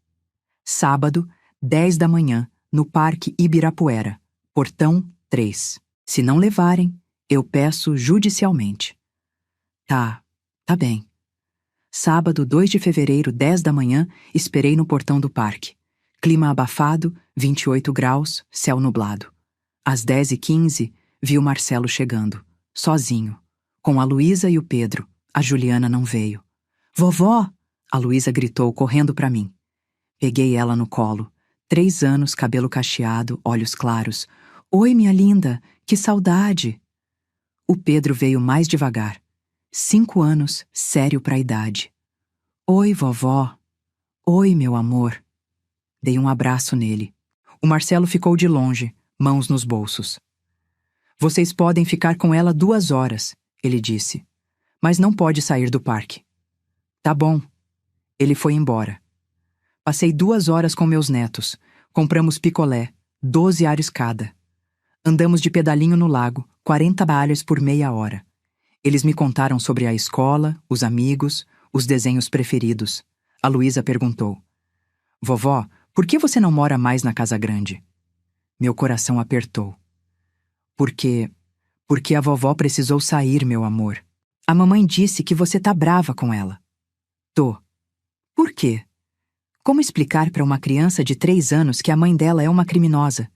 [SPEAKER 1] Sábado, 10 da manhã, no Parque Ibirapuera. Portão 3. Se não levarem, eu peço judicialmente. Tá bem. Sábado, 2 de fevereiro, 10 da manhã, esperei no portão do parque. Clima abafado, 28 graus, céu nublado. Às 10h15, vi o Marcelo chegando, sozinho, com a Luísa e o Pedro. A Juliana não veio. Vovó! A Luísa gritou, correndo para mim. Peguei ela no colo. 3 anos, cabelo cacheado, olhos claros. Oi, minha linda, que saudade! O Pedro veio mais devagar. 5 anos, sério pra idade. Oi, vovó. Oi, meu amor. Dei um abraço nele. O Marcelo ficou de longe, mãos nos bolsos. Vocês podem ficar com ela 2 horas, ele disse. Mas não pode sair do parque. Tá bom. Ele foi embora. Passei 2 horas com meus netos. Compramos picolé, 12 ares cada. Andamos de pedalinho no lago, 40 alhas por meia hora. Eles me contaram sobre a escola, os amigos, os desenhos preferidos. A Luísa perguntou. Vovó, por que você não mora mais na casa grande? Meu coração apertou. Porque a vovó precisou sair, meu amor. A mamãe disse que você tá brava com ela. Tô. Por quê? Como explicar para uma criança de 3 anos que a mãe dela é uma criminosa?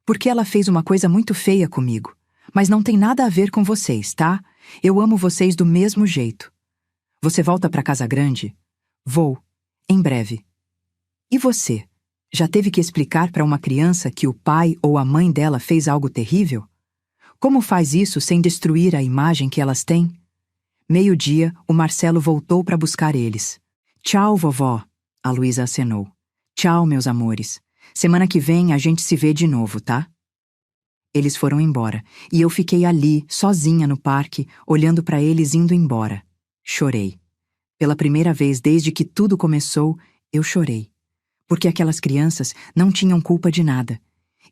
[SPEAKER 1] Porque ela fez uma coisa muito feia comigo. Mas não tem nada a ver com vocês, tá? Eu amo vocês do mesmo jeito. Você volta pra casa grande? Vou. Em breve. E você? Já teve que explicar para uma criança que o pai ou a mãe dela fez algo terrível? Como faz isso sem destruir a imagem que elas têm? 12:00, o Marcelo voltou para buscar eles. Tchau, vovó, a Luísa acenou. Tchau, meus amores. Semana que vem a gente se vê de novo, tá? Eles foram embora, e eu fiquei ali, sozinha no parque, olhando para eles indo embora. Chorei. Pela primeira vez desde que tudo começou, eu chorei. Porque aquelas crianças não tinham culpa de nada.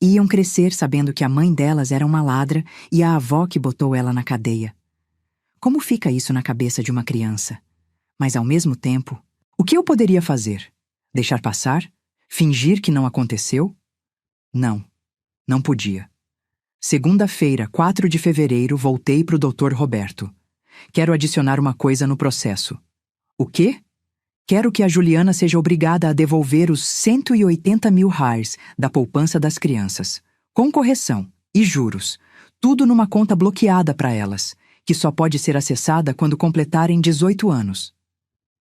[SPEAKER 1] E iam crescer sabendo que a mãe delas era uma ladra e a avó que botou ela na cadeia. Como fica isso na cabeça de uma criança? Mas, ao mesmo tempo, o que eu poderia fazer? Deixar passar? Fingir que não aconteceu? Não, não podia. Segunda-feira, 4 de fevereiro, voltei para o Dr. Roberto. Quero adicionar uma coisa no processo. O quê? Quero que a Juliana seja obrigada a devolver os 180 mil reais da poupança das crianças, com correção e juros, tudo numa conta bloqueada para elas, que só pode ser acessada quando completarem 18 anos.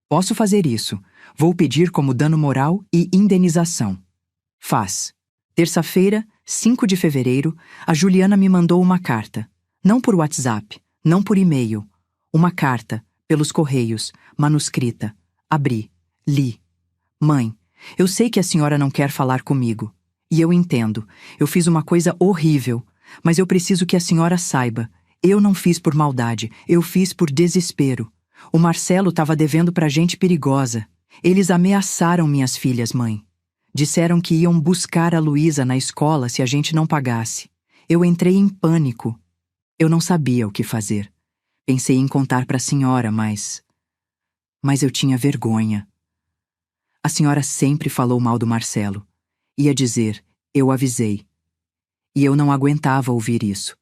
[SPEAKER 1] Posso fazer isso. Vou pedir como dano moral e indenização. Faz. Terça-feira, 5 de fevereiro, a Juliana me mandou uma carta. Não por WhatsApp, não por e-mail. Uma carta, pelos correios, manuscrita. Abri, li. Mãe, eu sei que a senhora não quer falar comigo. E eu entendo. Eu fiz uma coisa horrível. Mas eu preciso que a senhora saiba. Eu não fiz por maldade. Eu fiz por desespero. O Marcelo estava devendo pra gente perigosa. Eles ameaçaram minhas filhas, mãe. Disseram que iam buscar a Luísa na escola se a gente não pagasse. Eu entrei em pânico. Eu não sabia o que fazer. Pensei em contar pra senhora, mas eu tinha vergonha. A senhora sempre falou mal do Marcelo. Ia dizer, eu avisei. E eu não aguentava ouvir isso.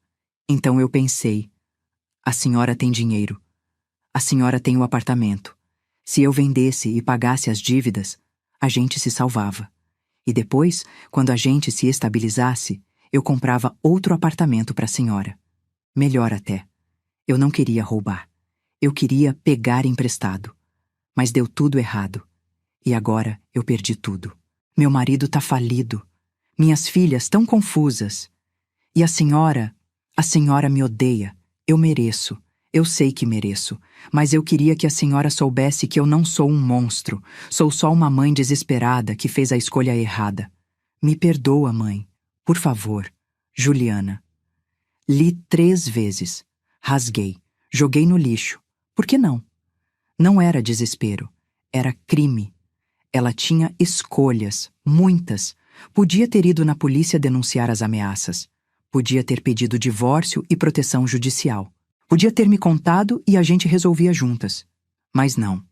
[SPEAKER 1] Então eu pensei, a senhora tem dinheiro. A senhora tem o apartamento. Se eu vendesse e pagasse as dívidas, a gente se salvava. E depois, quando a gente se estabilizasse, eu comprava outro apartamento para a senhora. Melhor até. Eu não queria roubar. Eu queria pegar emprestado. Mas deu tudo errado. E agora eu perdi tudo. Meu marido tá falido. Minhas filhas tão confusas. E a senhora me odeia. Eu mereço. Eu sei que mereço. Mas eu queria que a senhora soubesse que eu não sou um monstro. Sou só uma mãe desesperada que fez a escolha errada. Me perdoa, mãe. Por favor. Juliana. Li 3 vezes. Rasguei. Joguei no lixo. Por que não? Não era desespero. Era crime. Ela tinha escolhas, muitas. Podia ter ido na polícia denunciar as ameaças. Podia ter pedido divórcio e proteção judicial. Podia ter me contado e a gente resolvia juntas. Mas não.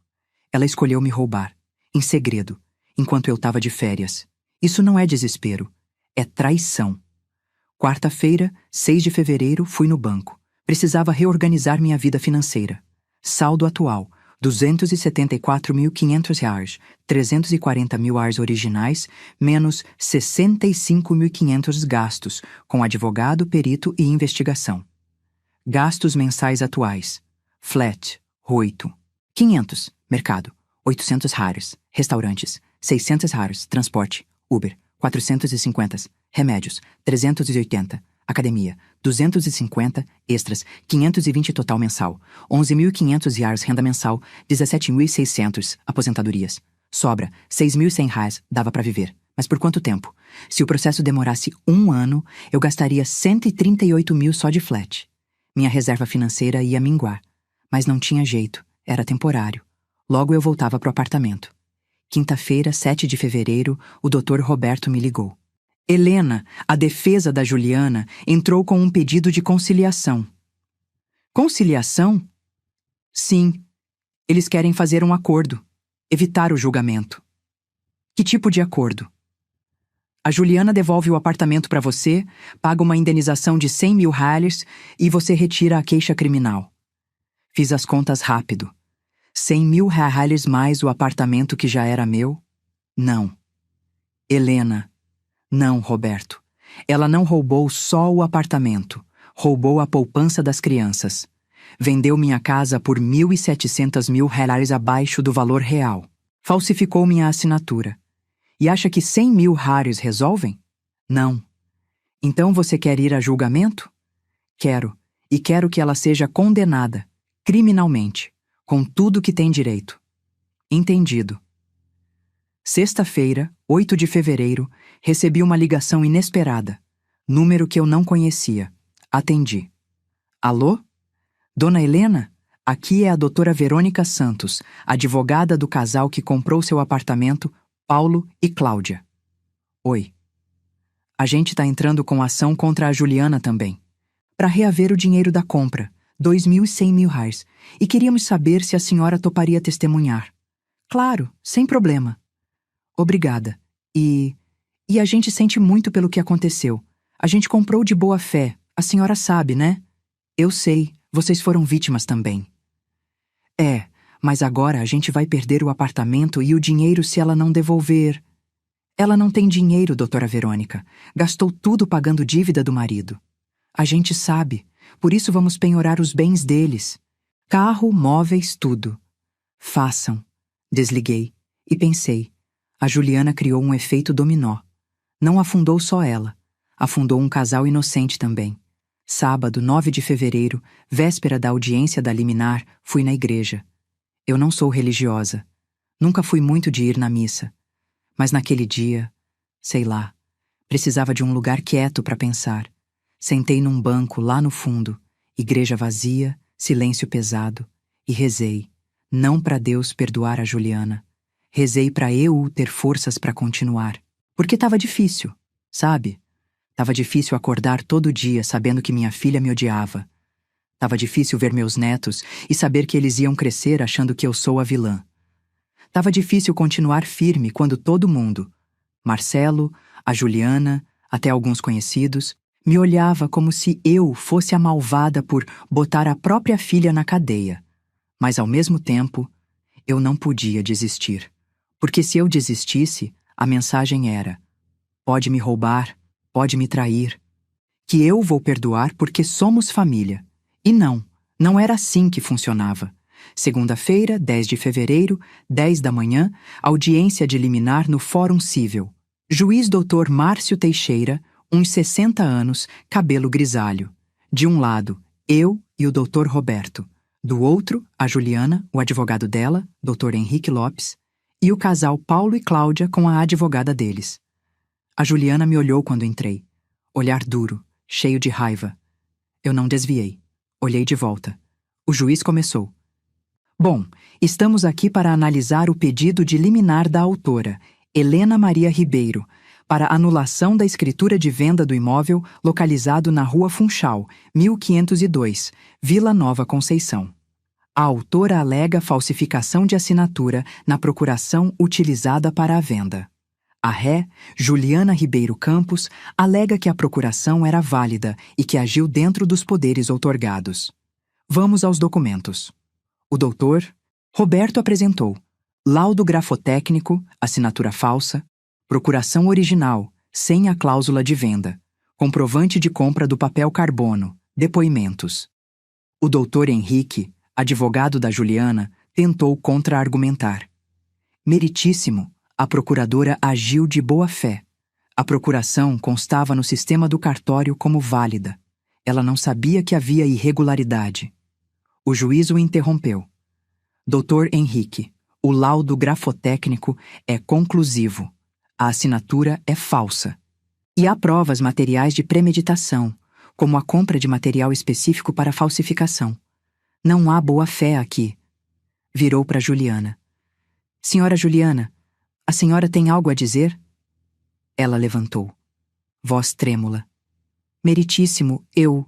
[SPEAKER 1] Ela escolheu me roubar. Em segredo. Enquanto eu estava de férias. Isso não é desespero. É traição. Quarta-feira, 6 de fevereiro, fui no banco. Precisava reorganizar minha vida financeira. Saldo atual. R$ 274.500, 340 mil reais originais, menos 65.500 gastos, com advogado, perito e investigação. Gastos mensais atuais. Flat, 8. 500, mercado, 800 reais, restaurantes, 600 reais, transporte, Uber, 450, remédios, 380, academia, 250, extras, 520 total mensal, 11.500 reais renda mensal, 17.600 aposentadorias. Sobra, 6.100 reais dava para viver. Mas por quanto tempo? Se o processo demorasse 1 ano, eu gastaria 138 mil só de flat. Minha reserva financeira ia minguar. Mas não tinha jeito, era temporário. Logo eu voltava pro apartamento. Quinta-feira, 7 de fevereiro, o Dr. Roberto me ligou. Helena, a defesa da Juliana, entrou com um pedido de conciliação. Conciliação? Sim. Eles querem fazer um acordo. Evitar o julgamento. Que tipo de acordo? A Juliana devolve o apartamento para você, paga uma indenização de 100 mil reais e você retira a queixa criminal. Fiz as contas rápido. 100 mil reais mais o apartamento que já era meu? Não. Helena. Não, Roberto. Ela não roubou só o apartamento. Roubou a poupança das crianças. Vendeu minha casa por 1.700 mil reais abaixo do valor real. Falsificou minha assinatura. E acha que 100 mil reais resolvem? Não. Então você quer ir a julgamento? Quero. E quero que ela seja condenada, criminalmente, com tudo que tem direito. Entendido. Sexta-feira, 8 de fevereiro, recebi uma ligação inesperada. Número que eu não conhecia. Atendi. Alô? Dona Helena? Aqui é a doutora Verônica Santos, advogada do casal que comprou seu apartamento, Paulo e Cláudia. Oi. A gente tá entrando com ação contra a Juliana também. Para reaver o dinheiro da compra, 2.100 mil reais. E queríamos saber se a senhora toparia testemunhar. Claro, sem problema. Obrigada. E a gente sente muito pelo que aconteceu. A gente comprou de boa fé, a senhora sabe, né? Eu sei, vocês foram vítimas também. É, mas agora a gente vai perder o apartamento e o dinheiro se ela não devolver. Ela não tem dinheiro, doutora Verônica. Gastou tudo pagando dívida do marido. A gente sabe, por isso vamos penhorar os bens deles. Carro, móveis, tudo. Façam. Desliguei e pensei. A Juliana criou um efeito dominó. Não afundou só ela. Afundou um casal inocente também. Sábado, 9 de fevereiro, véspera da audiência da liminar, fui na igreja. Eu não sou religiosa. Nunca fui muito de ir na missa. Mas naquele dia, sei lá, precisava de um lugar quieto para pensar. Sentei num banco lá no fundo, igreja vazia, silêncio pesado, e rezei, não para Deus perdoar a Juliana. Rezei para eu ter forças para continuar. Porque estava difícil, sabe? Tava difícil acordar todo dia sabendo que minha filha me odiava. Tava difícil ver meus netos e saber que eles iam crescer achando que eu sou a vilã. Tava difícil continuar firme quando todo mundo, Marcelo, a Juliana, até alguns conhecidos, me olhava como se eu fosse a malvada por botar a própria filha na cadeia. Mas ao mesmo tempo, eu não podia desistir. Porque se eu desistisse, a mensagem era: pode me roubar, pode me trair, que eu vou perdoar porque somos família. E não era assim que funcionava. Segunda-feira, 10 de fevereiro, 10 da manhã, audiência de liminar no Fórum Cível. Juiz Dr. Márcio Teixeira, uns 60 anos, cabelo grisalho. De um lado, eu e o Dr. Roberto. Do outro, a Juliana, o advogado dela, Dr. Henrique Lopes, e o casal Paulo e Cláudia com a advogada deles. A Juliana me olhou quando entrei. Olhar duro, cheio de raiva. Eu não desviei. Olhei de volta. O juiz começou. Bom, estamos aqui para analisar o pedido de liminar da autora, Helena Maria Ribeiro, para anulação da escritura de venda do imóvel localizado na Rua Funchal, 1502, Vila Nova Conceição. A autora alega falsificação de assinatura na procuração utilizada para a venda. A ré, Juliana Ribeiro Campos, alega que a procuração era válida e que agiu dentro dos poderes outorgados. Vamos aos documentos. O doutor Roberto apresentou laudo grafotécnico, assinatura falsa, procuração original, sem a cláusula de venda, comprovante de compra do papel carbono, depoimentos. O doutor Henrique, advogado da Juliana, tentou contra-argumentar. Meritíssimo, a procuradora agiu de boa fé. A procuração constava no sistema do cartório como válida. Ela não sabia que havia irregularidade. O juiz o interrompeu. Doutor Henrique, o laudo grafotécnico é conclusivo. A assinatura é falsa. E há provas materiais de premeditação, como a compra de material específico para falsificação. Não há boa-fé aqui. Virou para Juliana. Senhora Juliana, a senhora tem algo a dizer? Ela levantou. Voz trêmula. Meritíssimo, eu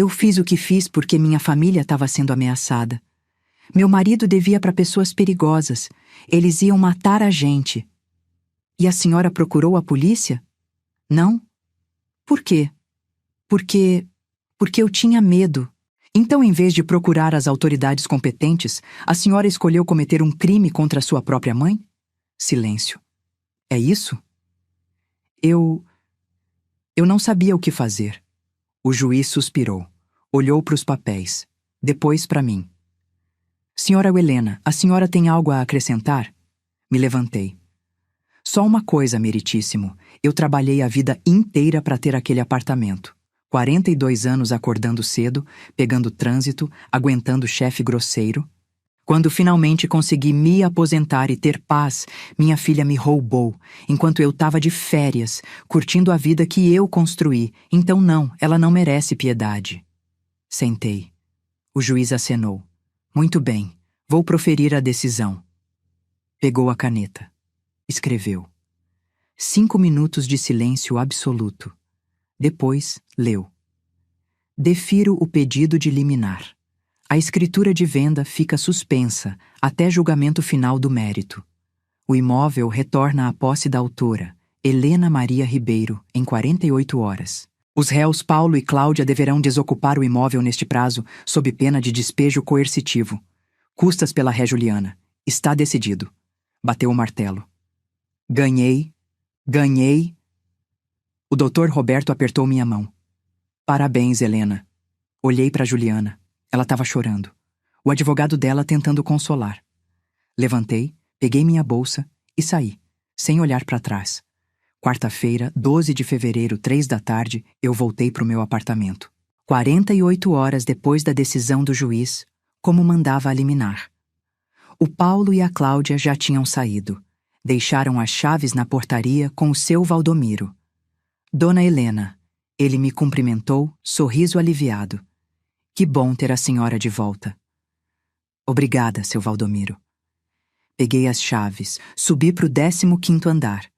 [SPEAKER 1] fiz o que fiz porque minha família estava sendo ameaçada. Meu marido devia para pessoas perigosas. Eles iam matar a gente. E a senhora procurou a polícia? Não? Por quê? Porque eu tinha medo. Então, em vez de procurar as autoridades competentes, a senhora escolheu cometer um crime contra sua própria mãe? Silêncio. É isso? Eu não sabia o que fazer. O juiz suspirou. Olhou para os papéis. Depois para mim. Senhora Helena, a senhora tem algo a acrescentar? Me levantei. Só uma coisa, meritíssimo. Eu trabalhei a vida inteira para ter aquele apartamento. 42 anos acordando cedo, pegando trânsito, aguentando chefe grosseiro. Quando finalmente consegui me aposentar e ter paz, minha filha me roubou, enquanto eu estava de férias, curtindo a vida que eu construí. Então não, ela não merece piedade. Sentei. O juiz acenou. Muito bem, vou proferir a decisão. Pegou a caneta. Escreveu. 5 minutos de silêncio absoluto. Depois, leu. Defiro o pedido de liminar. A escritura de venda fica suspensa até julgamento final do mérito. O imóvel retorna à posse da autora, Helena Maria Ribeiro, em 48 horas. Os réus Paulo e Cláudia deverão desocupar o imóvel neste prazo, sob pena de despejo coercitivo. Custas pela ré Juliana. Está decidido. Bateu o martelo. Ganhei. O doutor Roberto apertou minha mão. Parabéns, Helena. Olhei para Juliana. Ela estava chorando. O advogado dela tentando consolar. Levantei, peguei minha bolsa e saí, sem olhar para trás. Quarta-feira, 12 de fevereiro, 3 da tarde, eu voltei para o meu apartamento. 48 horas depois da decisão do juiz, como mandava a liminar. O Paulo e a Cláudia já tinham saído. Deixaram as chaves na portaria com o seu Valdomiro. Dona Helena, ele me cumprimentou, sorriso aliviado. Que bom ter a senhora de volta. Obrigada, seu Valdomiro. Peguei as chaves, subi para o 15º andar.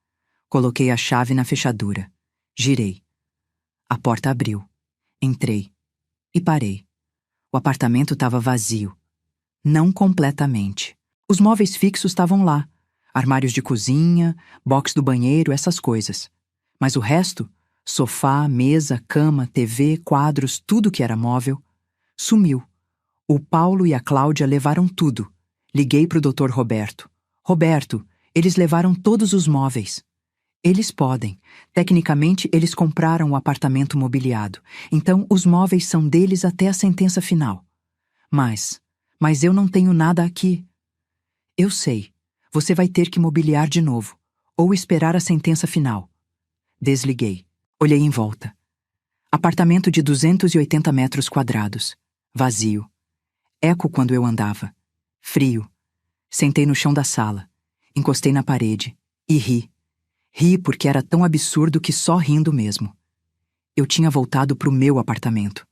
[SPEAKER 1] Coloquei a chave na fechadura. Girei. A porta abriu. Entrei. E parei. O apartamento estava vazio. Não completamente. Os móveis fixos estavam lá. Armários de cozinha, box do banheiro, essas coisas. Mas o resto, sofá, mesa, cama, TV, quadros, tudo que era móvel, sumiu. O Paulo e a Cláudia levaram tudo. Liguei para o Dr. Roberto. Roberto, eles levaram todos os móveis. Eles podem. Tecnicamente, eles compraram o apartamento mobiliado. Então, os móveis são deles até a sentença final. Mas eu não tenho nada aqui. Eu sei. Você vai ter que mobiliar de novo. Ou esperar a sentença final. Desliguei. Olhei em volta. Apartamento de 280 metros quadrados. Vazio. Eco quando eu andava. Frio. Sentei no chão da sala. Encostei na parede. E ri. Ri porque era tão absurdo que só rindo mesmo. Eu tinha voltado pro meu apartamento.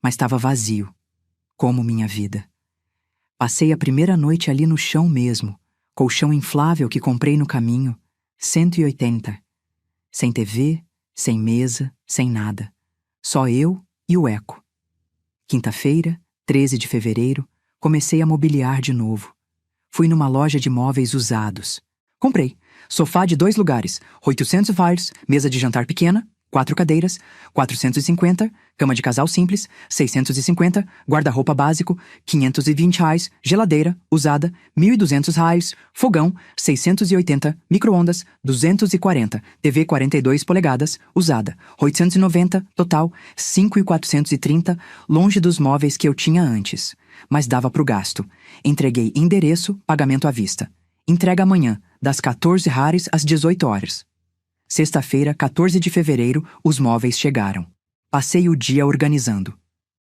[SPEAKER 1] Mas estava vazio. Como minha vida. Passei a primeira noite ali no chão mesmo. Colchão inflável que comprei no caminho. 180. Sem TV, sem mesa, sem nada. Só eu e o eco. Quinta-feira, 13 de fevereiro, comecei a mobiliar de novo. Fui numa loja de móveis usados. Comprei. Sofá de 2 lugares, 800 reais, mesa de jantar pequena, 4 cadeiras, 450, cama de casal simples, 650, guarda-roupa básico, 520 reais, geladeira, usada, 1.200 reais, fogão, 680, micro-ondas, 240, TV 42 polegadas, usada, 890, total, 5.430, longe dos móveis que eu tinha antes. Mas dava pro gasto. Entreguei endereço, pagamento à vista. Entrega amanhã, das 14 reais às 18 horas. Sexta-feira, 14 de fevereiro, os móveis chegaram. Passei o dia organizando.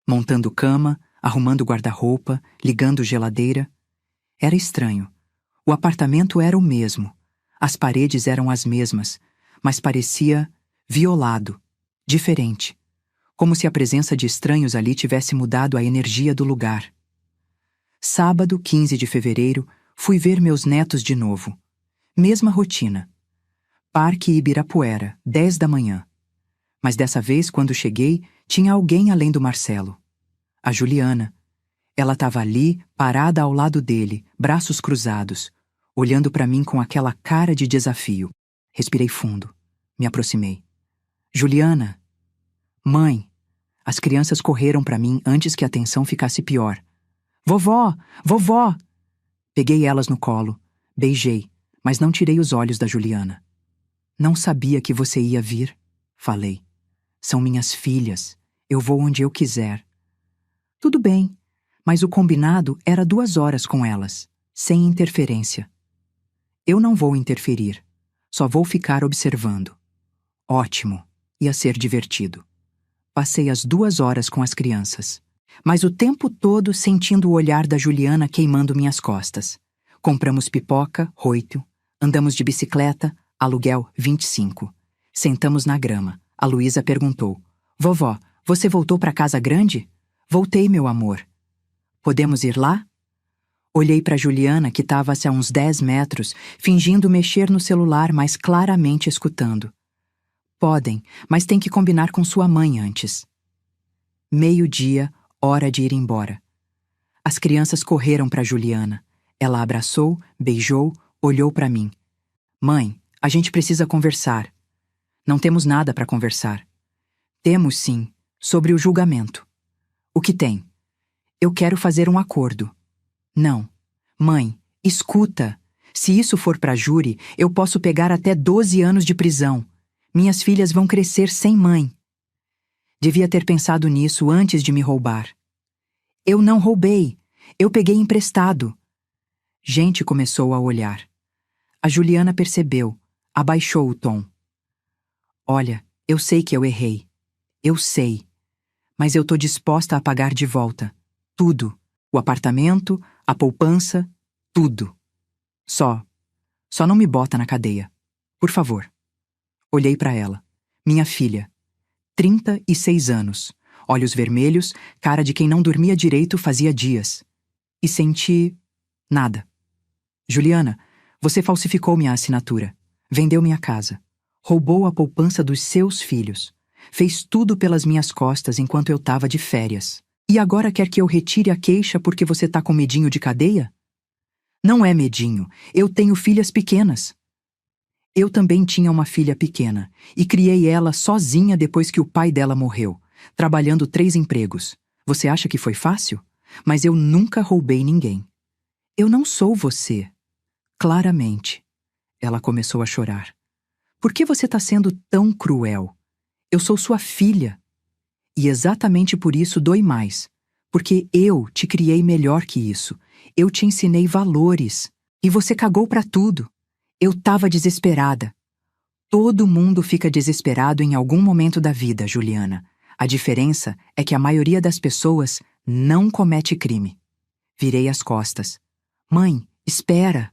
[SPEAKER 1] Montando cama, arrumando guarda-roupa, ligando geladeira. Era estranho. O apartamento era o mesmo. As paredes eram as mesmas, mas parecia violado, diferente. Como se a presença de estranhos ali tivesse mudado a energia do lugar. Sábado, 15 de fevereiro, fui ver meus netos de novo. Mesma rotina. Parque Ibirapuera, 10 da manhã. Mas dessa vez, quando cheguei, tinha alguém além do Marcelo. A Juliana. Ela estava ali, parada ao lado dele, braços cruzados, olhando para mim com aquela cara de desafio. Respirei fundo. Me aproximei. Juliana. Mãe. As crianças correram para mim antes que a tensão ficasse pior. Vovó! Vovó! Peguei elas no colo, beijei, mas não tirei os olhos da Juliana. Não sabia que você ia vir, falei. São minhas filhas. Eu vou onde eu quiser. Tudo bem, mas o combinado era 2 horas com elas, sem interferência. Eu não vou interferir. Só vou ficar observando. Ótimo. Ia ser divertido. Passei as 2 horas com as crianças, mas o tempo todo sentindo o olhar da Juliana queimando minhas costas. Compramos pipoca, 8. Andamos de bicicleta, aluguel 25. Sentamos na grama. A Luísa perguntou: Vovó, você voltou para casa grande? Voltei, meu amor. Podemos ir lá? Olhei para Juliana, que estava-se a uns 10 metros, fingindo mexer no celular, mas claramente escutando. Podem, mas tem que combinar com sua mãe antes. 12:00, hora de ir embora. As crianças correram para Juliana. Ela abraçou, beijou, olhou para mim. Mãe, a gente precisa conversar. Não temos nada para conversar. Temos sim, sobre o julgamento. O que tem? Eu quero fazer um acordo. Não. Mãe, escuta. Se isso for para júri, eu posso pegar até 12 anos de prisão. Minhas filhas vão crescer sem mãe. Devia ter pensado nisso antes de me roubar. Eu não roubei. Eu peguei emprestado. Gente começou a olhar. A Juliana percebeu. Abaixou o tom. Olha, eu sei que eu errei. Eu sei. Mas eu tô disposta a pagar de volta. Tudo. O apartamento, a poupança, tudo. Só não me bota na cadeia. Por favor. Olhei para ela. Minha filha. 36 anos. Olhos vermelhos, cara de quem não dormia direito fazia dias. E senti... nada. Juliana, você falsificou minha assinatura. Vendeu minha casa. Roubou a poupança dos seus filhos. Fez tudo pelas minhas costas enquanto eu tava de férias. E agora quer que eu retire a queixa porque você tá com medinho de cadeia? Não é medinho. Eu tenho filhas pequenas. Eu também tinha uma filha pequena e criei ela sozinha depois que o pai dela morreu, trabalhando 3 empregos. Você acha que foi fácil? Mas eu nunca roubei ninguém. Eu não sou você. Claramente. Ela começou a chorar. Por que você tá sendo tão cruel? Eu sou sua filha. E exatamente por isso dói mais. Porque eu te criei melhor que isso. Eu te ensinei valores. E você cagou pra tudo. Eu tava desesperada. Todo mundo fica desesperado em algum momento da vida, Juliana. A diferença é que a maioria das pessoas não comete crime. Virei as costas. Mãe, espera.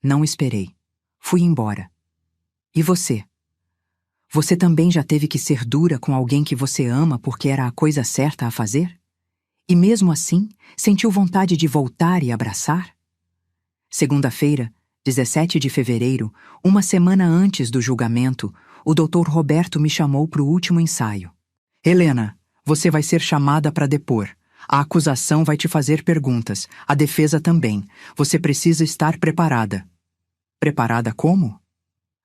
[SPEAKER 1] Não esperei. Fui embora. E você? Você também já teve que ser dura com alguém que você ama porque era a coisa certa a fazer? E mesmo assim, sentiu vontade de voltar e abraçar? Segunda-feira, 17 de fevereiro, uma semana antes do julgamento, o Dr. Roberto me chamou para o último ensaio. Helena, você vai ser chamada para depor. A acusação vai te fazer perguntas, a defesa também. Você precisa estar preparada. Preparada como?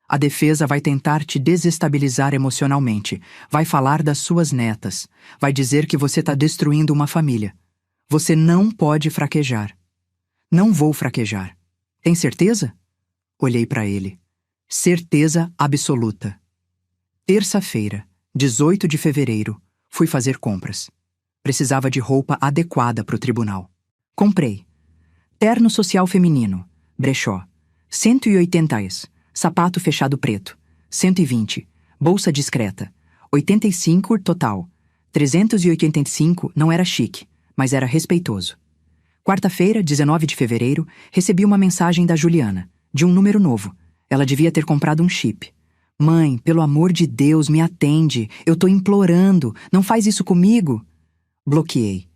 [SPEAKER 1] A defesa vai tentar te desestabilizar emocionalmente, vai falar das suas netas, vai dizer que você está destruindo uma família. Você não pode fraquejar. Não vou fraquejar. Tem certeza? Olhei para ele. Certeza absoluta. Terça-feira, 18 de fevereiro, fui fazer compras. Precisava de roupa adequada para o tribunal. Comprei. Terno social feminino, brechó, 180 reais. Sapato fechado preto, 120. Bolsa discreta, 85 total. 385 não era chique, mas era respeitoso. Quarta-feira, 19 de fevereiro, recebi uma mensagem da Juliana, de um número novo. Ela devia ter comprado um chip. Mãe, pelo amor de Deus, me atende. Eu tô implorando. Não faz isso comigo. Bloqueei.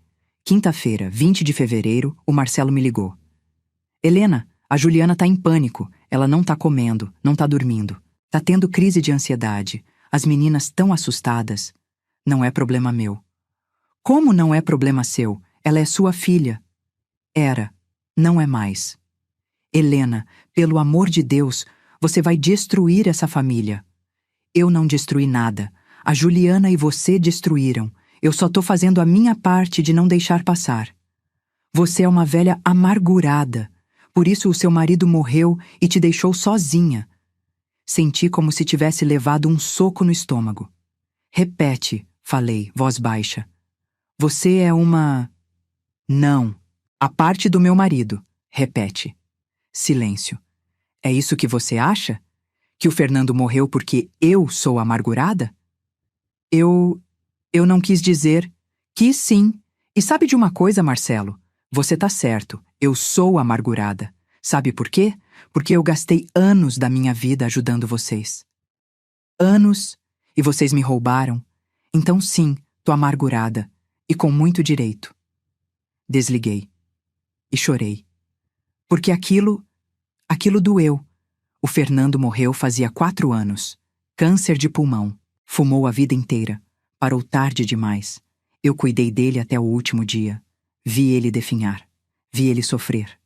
[SPEAKER 1] Quinta-feira, 20 de fevereiro, o Marcelo me ligou. Helena, a Juliana tá em pânico. Ela não tá comendo, não tá dormindo. Tá tendo crise de ansiedade. As meninas tão assustadas. Não é problema meu. Como não é problema seu? Ela é sua filha. Era. Não é mais. Helena, pelo amor de Deus, você vai destruir essa família. Eu não destruí nada. A Juliana e você destruíram. Eu só tô fazendo a minha parte de não deixar passar. Você é uma velha amargurada. Por isso o seu marido morreu e te deixou sozinha. Senti como se tivesse levado um soco no estômago. Repete, falei, voz baixa. Você é uma... Não. A parte do meu marido. Repete. Silêncio. É isso que você acha? Que o Fernando morreu porque eu sou amargurada? Eu não quis dizer. Quis sim. E sabe de uma coisa, Marcelo? Você tá certo. Eu sou amargurada. Sabe por quê? Porque eu gastei anos da minha vida ajudando vocês. Anos. E vocês me roubaram. Então sim, tô amargurada. E com muito direito. Desliguei. E chorei. Porque aquilo doeu. O Fernando morreu fazia 4 anos. Câncer de pulmão. Fumou a vida inteira. Parou tarde demais. Eu cuidei dele até o último dia. Vi ele definhar. Vi ele sofrer.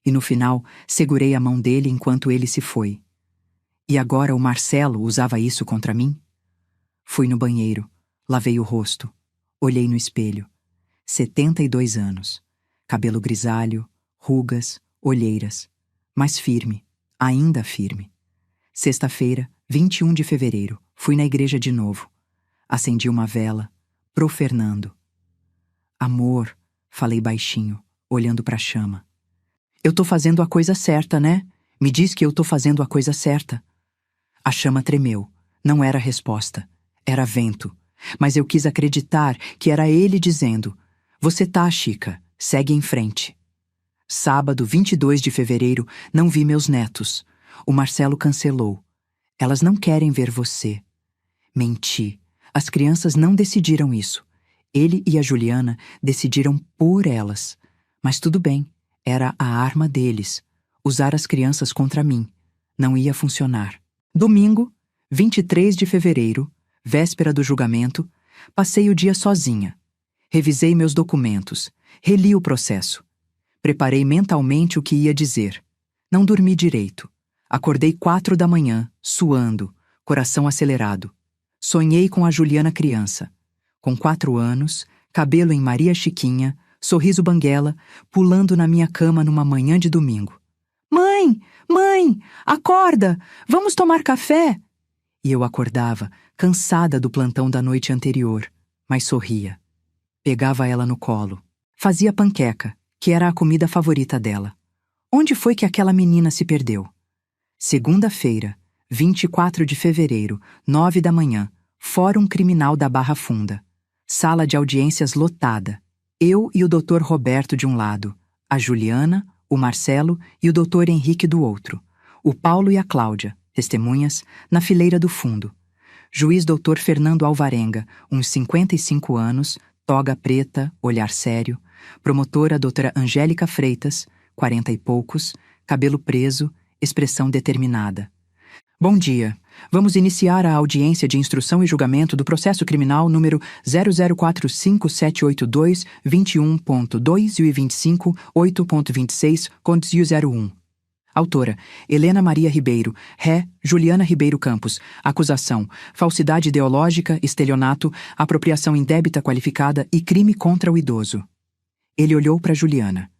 [SPEAKER 1] E no final, segurei a mão dele enquanto ele se foi. E agora o Marcelo usava isso contra mim? Fui no banheiro. Lavei o rosto. Olhei no espelho. 72 anos. Cabelo grisalho, rugas, olheiras. Mas firme. Ainda firme. Sexta-feira, 21 de fevereiro, fui na igreja de novo. Acendi uma vela, pro Fernando. Amor, falei baixinho, olhando pra chama. Eu tô fazendo a coisa certa, né? Me diz que eu tô fazendo a coisa certa. A chama tremeu. Não era resposta. Era vento. Mas eu quis acreditar que era ele dizendo: "Você tá, Chica, segue em frente." Sábado, 22 de fevereiro, não vi meus netos. O Marcelo cancelou. Elas não querem ver você. Menti. As crianças não decidiram isso. Ele e a Juliana decidiram por elas. Mas tudo bem, era a arma deles. Usar as crianças contra mim. Não ia funcionar. Domingo, 23 de fevereiro, véspera do julgamento, passei o dia sozinha. Revisei meus documentos, reli o processo. Preparei mentalmente o que ia dizer. Não dormi direito. Acordei 4 da manhã, suando, coração acelerado. Sonhei com a Juliana criança. Com 4 anos, cabelo em Maria Chiquinha, sorriso banguela, pulando na minha cama numa manhã de domingo. "Mãe! Mãe! Acorda! Vamos tomar café!" E eu acordava, cansada do plantão da noite anterior, mas sorria. Pegava ela no colo. Fazia panqueca, que era a comida favorita dela. Onde foi que aquela menina se perdeu? Segunda-feira, 24 de fevereiro, 9 da manhã, Fórum Criminal da Barra Funda. Sala de audiências lotada. Eu e o Dr. Roberto de um lado, a Juliana, o Marcelo e o Dr. Henrique do outro, o Paulo e a Cláudia, testemunhas, na fileira do fundo. Juiz Dr. Fernando Alvarenga, uns 55 anos, toga preta, olhar sério. Promotora Dra. Angélica Freitas, 40 e poucos, cabelo preso, expressão determinada. Bom dia. Vamos iniciar a audiência de instrução e julgamento do processo criminal número 0045782-21.2 e 25.8.26, côndice 01. Autora: Helena Maria Ribeiro. Ré: Juliana Ribeiro Campos. Acusação: falsidade ideológica, estelionato, apropriação indébita qualificada e crime contra o idoso. Ele olhou para Juliana.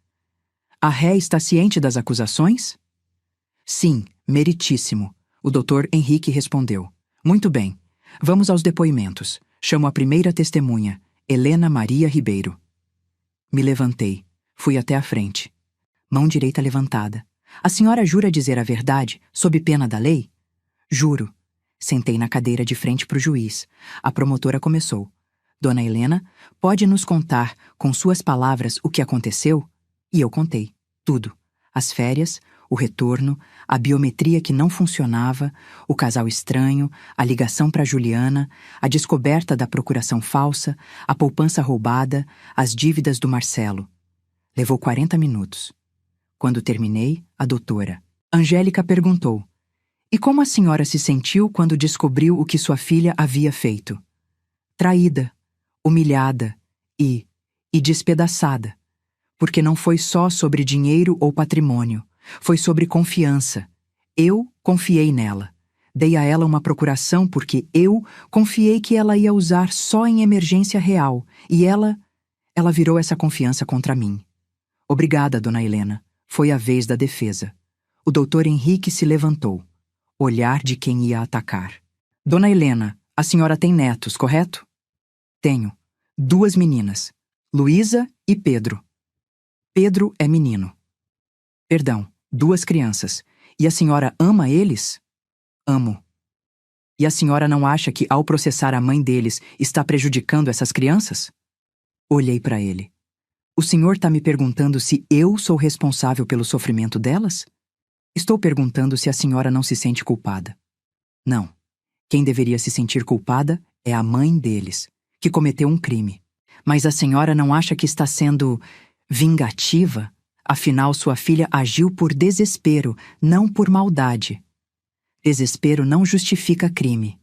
[SPEAKER 1] A ré está ciente das acusações? Sim, meritíssimo. O Dr. Henrique respondeu. Muito bem. Vamos aos depoimentos. Chamo a primeira testemunha, Helena Maria Ribeiro. Me levantei. Fui até a frente. Mão direita levantada. A senhora jura dizer a verdade, sob pena da lei? Juro. Sentei na cadeira de frente para o juiz. A promotora começou. Dona Helena, pode nos contar, com suas palavras, o que aconteceu? E eu contei. Tudo. As férias, o retorno, a biometria que não funcionava, o casal estranho, a ligação para Juliana, a descoberta da procuração falsa, a poupança roubada, as dívidas do Marcelo. Levou 40 minutos. Quando terminei, a doutora Angélica perguntou: "E como a senhora se sentiu quando descobriu o que sua filha havia feito?" Traída, humilhada e despedaçada. Porque não foi só sobre dinheiro ou patrimônio, foi sobre confiança. Eu confiei nela. Dei a ela uma procuração porque eu confiei que ela ia usar só em emergência real, e ela virou essa confiança contra mim. Obrigada, dona Helena. Foi a vez da defesa. O doutor Henrique se levantou. Olhar de quem ia atacar. Dona Helena, a senhora tem netos, correto? Tenho. 2 meninas, Luísa e Pedro. Pedro é menino. Perdão, 2 crianças. E a senhora ama eles? Amo. E a senhora não acha que, ao processar a mãe deles, está prejudicando essas crianças? Olhei para ele. O senhor está me perguntando se eu sou responsável pelo sofrimento delas? Estou perguntando se a senhora não se sente culpada. Não. Quem deveria se sentir culpada é a mãe deles, que cometeu um crime. Mas a senhora não acha que está sendo vingativa? Afinal, sua filha agiu por desespero, não por maldade. Desespero não justifica crime.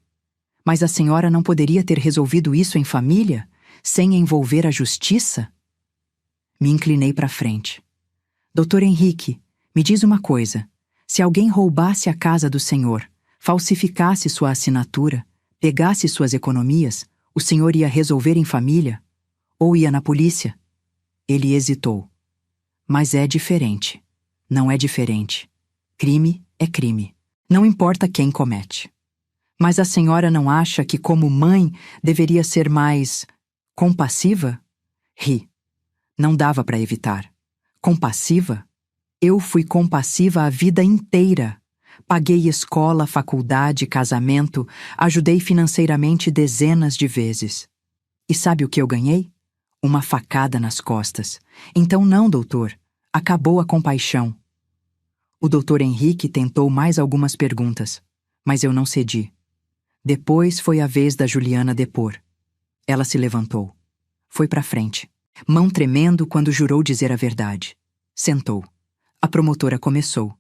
[SPEAKER 1] Mas a senhora não poderia ter resolvido isso em família, sem envolver a justiça? Me inclinei para frente. Doutor Henrique, me diz uma coisa. Se alguém roubasse a casa do senhor, falsificasse sua assinatura, pegasse suas economias, o senhor ia resolver em família? Ou ia na polícia? Ele hesitou. Mas é diferente. Não é diferente. Crime é crime. Não importa quem comete. Mas a senhora não acha que, como mãe, deveria ser mais compassiva? Ri. Não dava para evitar. Compassiva? Eu fui compassiva a vida inteira. Paguei escola, faculdade, casamento, ajudei financeiramente dezenas de vezes. E sabe o que eu ganhei? Uma facada nas costas. Então não, doutor. Acabou a compaixão. O doutor Henrique tentou mais algumas perguntas, mas eu não cedi. Depois foi a vez da Juliana depor. Ela se levantou. Foi para frente, mão tremendo quando jurou dizer a verdade. Sentou. A promotora começou.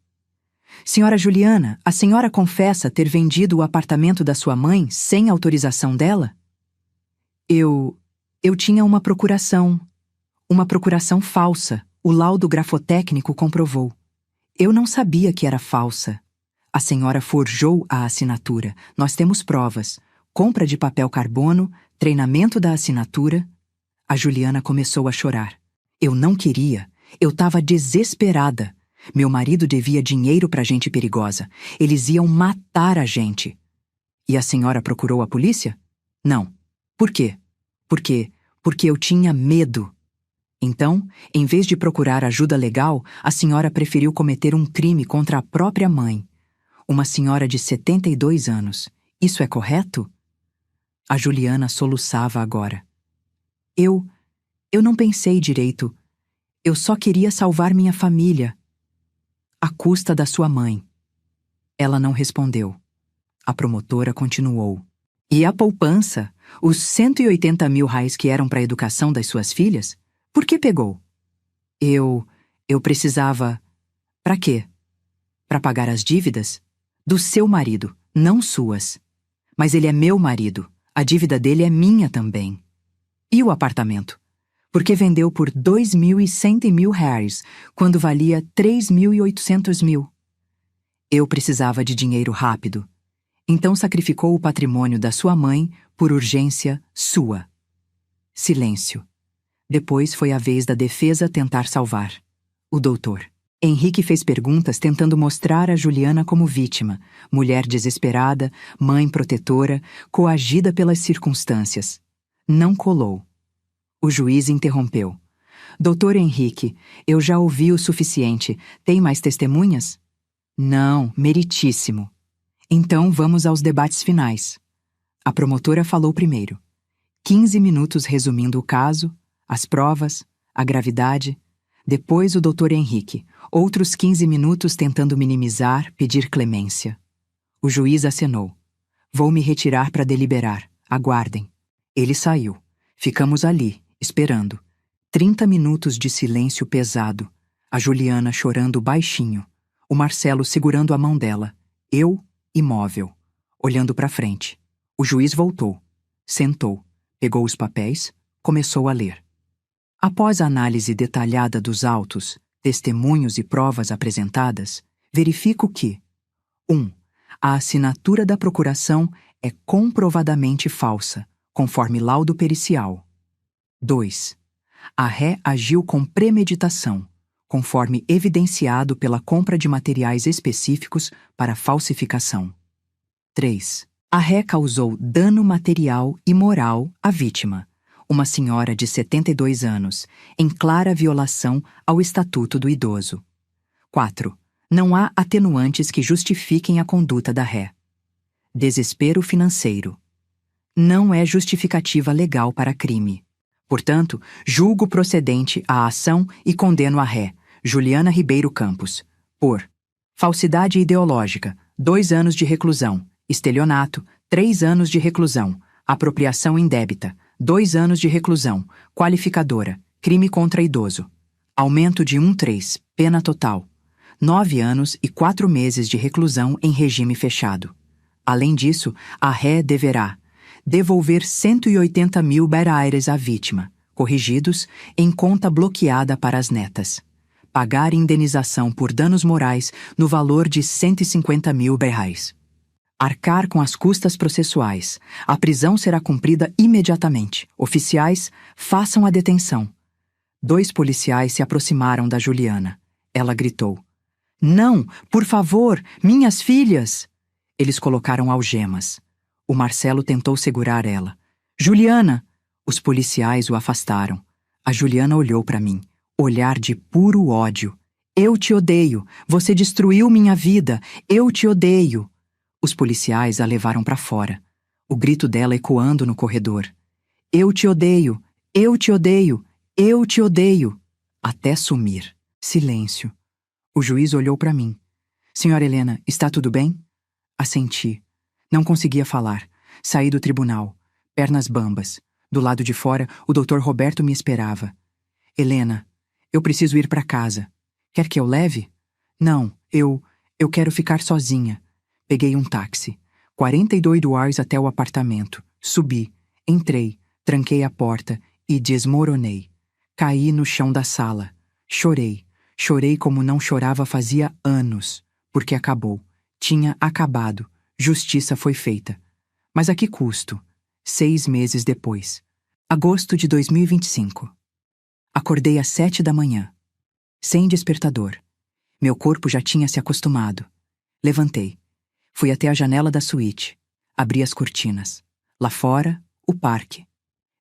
[SPEAKER 1] Senhora Juliana, a senhora confessa ter vendido o apartamento da sua mãe sem autorização dela? Eu tinha uma procuração falsa. O laudo grafotécnico comprovou. Eu não sabia que era falsa. A senhora forjou a assinatura. Nós temos provas. Compra de papel carbono, treinamento da assinatura. A Juliana começou a chorar. Eu não queria. Eu estava desesperada. Meu marido devia dinheiro pra gente perigosa. Eles iam matar a gente. E a senhora procurou a polícia? Não. Por quê? Porque eu tinha medo. Então, em vez de procurar ajuda legal, a senhora preferiu cometer um crime contra a própria mãe. Uma senhora de 72 anos. Isso é correto? A Juliana soluçava agora. Eu não pensei direito. Eu só queria salvar minha família. À custa da sua mãe. Ela não respondeu. A promotora continuou. E a poupança? Os 180 mil reais que eram para a educação das suas filhas? Por que pegou? Eu precisava... Para quê? Para pagar as dívidas? Do seu marido, não suas. Mas ele é meu marido. A dívida dele é minha também. E o apartamento? Porque vendeu por 2.100 mil reais, quando valia 3.800 mil. Eu precisava de dinheiro rápido. Então sacrificou o patrimônio da sua mãe por urgência sua. Silêncio. Depois foi a vez da defesa tentar salvar. O doutor. Henrique fez perguntas tentando mostrar a Juliana como vítima, mulher desesperada, mãe protetora, coagida pelas circunstâncias. Não colou. O juiz interrompeu. Doutor Henrique, eu já ouvi o suficiente. Tem mais testemunhas? Não, meritíssimo. Então vamos aos debates finais. A promotora falou primeiro. 15 minutos resumindo o caso, as provas, a gravidade. Depois o doutor Henrique. Outros 15 minutos tentando minimizar, pedir clemência. O juiz acenou. Vou me retirar para deliberar. Aguardem. Ele saiu. Ficamos ali, esperando. 30 minutos de silêncio pesado. A Juliana chorando baixinho. O Marcelo segurando a mão dela. Eu, imóvel, olhando para frente. O juiz voltou. Sentou. Pegou os papéis. Começou a ler. Após a análise detalhada dos autos, testemunhos e provas apresentadas, verifico que 1. A assinatura da procuração é comprovadamente falsa, conforme laudo pericial. 2. A ré agiu com premeditação, conforme evidenciado pela compra de materiais específicos para falsificação. 3. A ré causou dano material e moral à vítima, uma senhora de 72 anos, em clara violação ao Estatuto do Idoso. 4. Não há atenuantes que justifiquem a conduta da ré. Desespero financeiro. Não é justificativa legal para crime. Portanto, julgo procedente a ação e condeno a ré, Juliana Ribeiro Campos, por falsidade ideológica, 2 anos de reclusão, estelionato, 3 anos de reclusão, apropriação indébita, 2 anos de reclusão, qualificadora, crime contra idoso. Aumento de 1/3, pena total. 9 anos e 4 meses de reclusão em regime fechado. Além disso, a ré deverá devolver 180 mil reais à vítima, corrigidos, em conta bloqueada para as netas. Pagar indenização por danos morais no valor de 150 mil reais. Arcar com as custas processuais. A prisão será cumprida imediatamente. Oficiais, façam a detenção. 2 policiais se aproximaram da Juliana. Ela gritou. Não, por favor, minhas filhas! Eles colocaram algemas. O Marcelo tentou segurar ela. Juliana! Os policiais o afastaram. A Juliana olhou para mim. Olhar de puro ódio. Eu te odeio. Você destruiu minha vida. Eu te odeio. Os policiais a levaram para fora, o grito dela ecoando no corredor. Eu te odeio. Eu te odeio. Eu te odeio. Até sumir. Silêncio. O juiz olhou para mim. Senhora Helena, está tudo bem? Assenti. Não conseguia falar. Saí do tribunal, pernas bambas. Do lado de fora, o Dr. Roberto me esperava. Helena, eu preciso ir para casa. Quer que eu leve? Não, eu quero ficar sozinha. Peguei um táxi. 42 dollars até o apartamento. Subi, entrei, tranquei a porta e desmoronei. Caí no chão da sala. Chorei. Chorei como não chorava fazia anos. Porque acabou. Tinha acabado. Justiça foi feita. Mas a que custo? 6 meses depois. Agosto de 2025. Acordei às 7 da manhã. Sem despertador. Meu corpo já tinha se acostumado. Levantei. Fui até a janela da suíte. Abri as cortinas. Lá fora, o parque.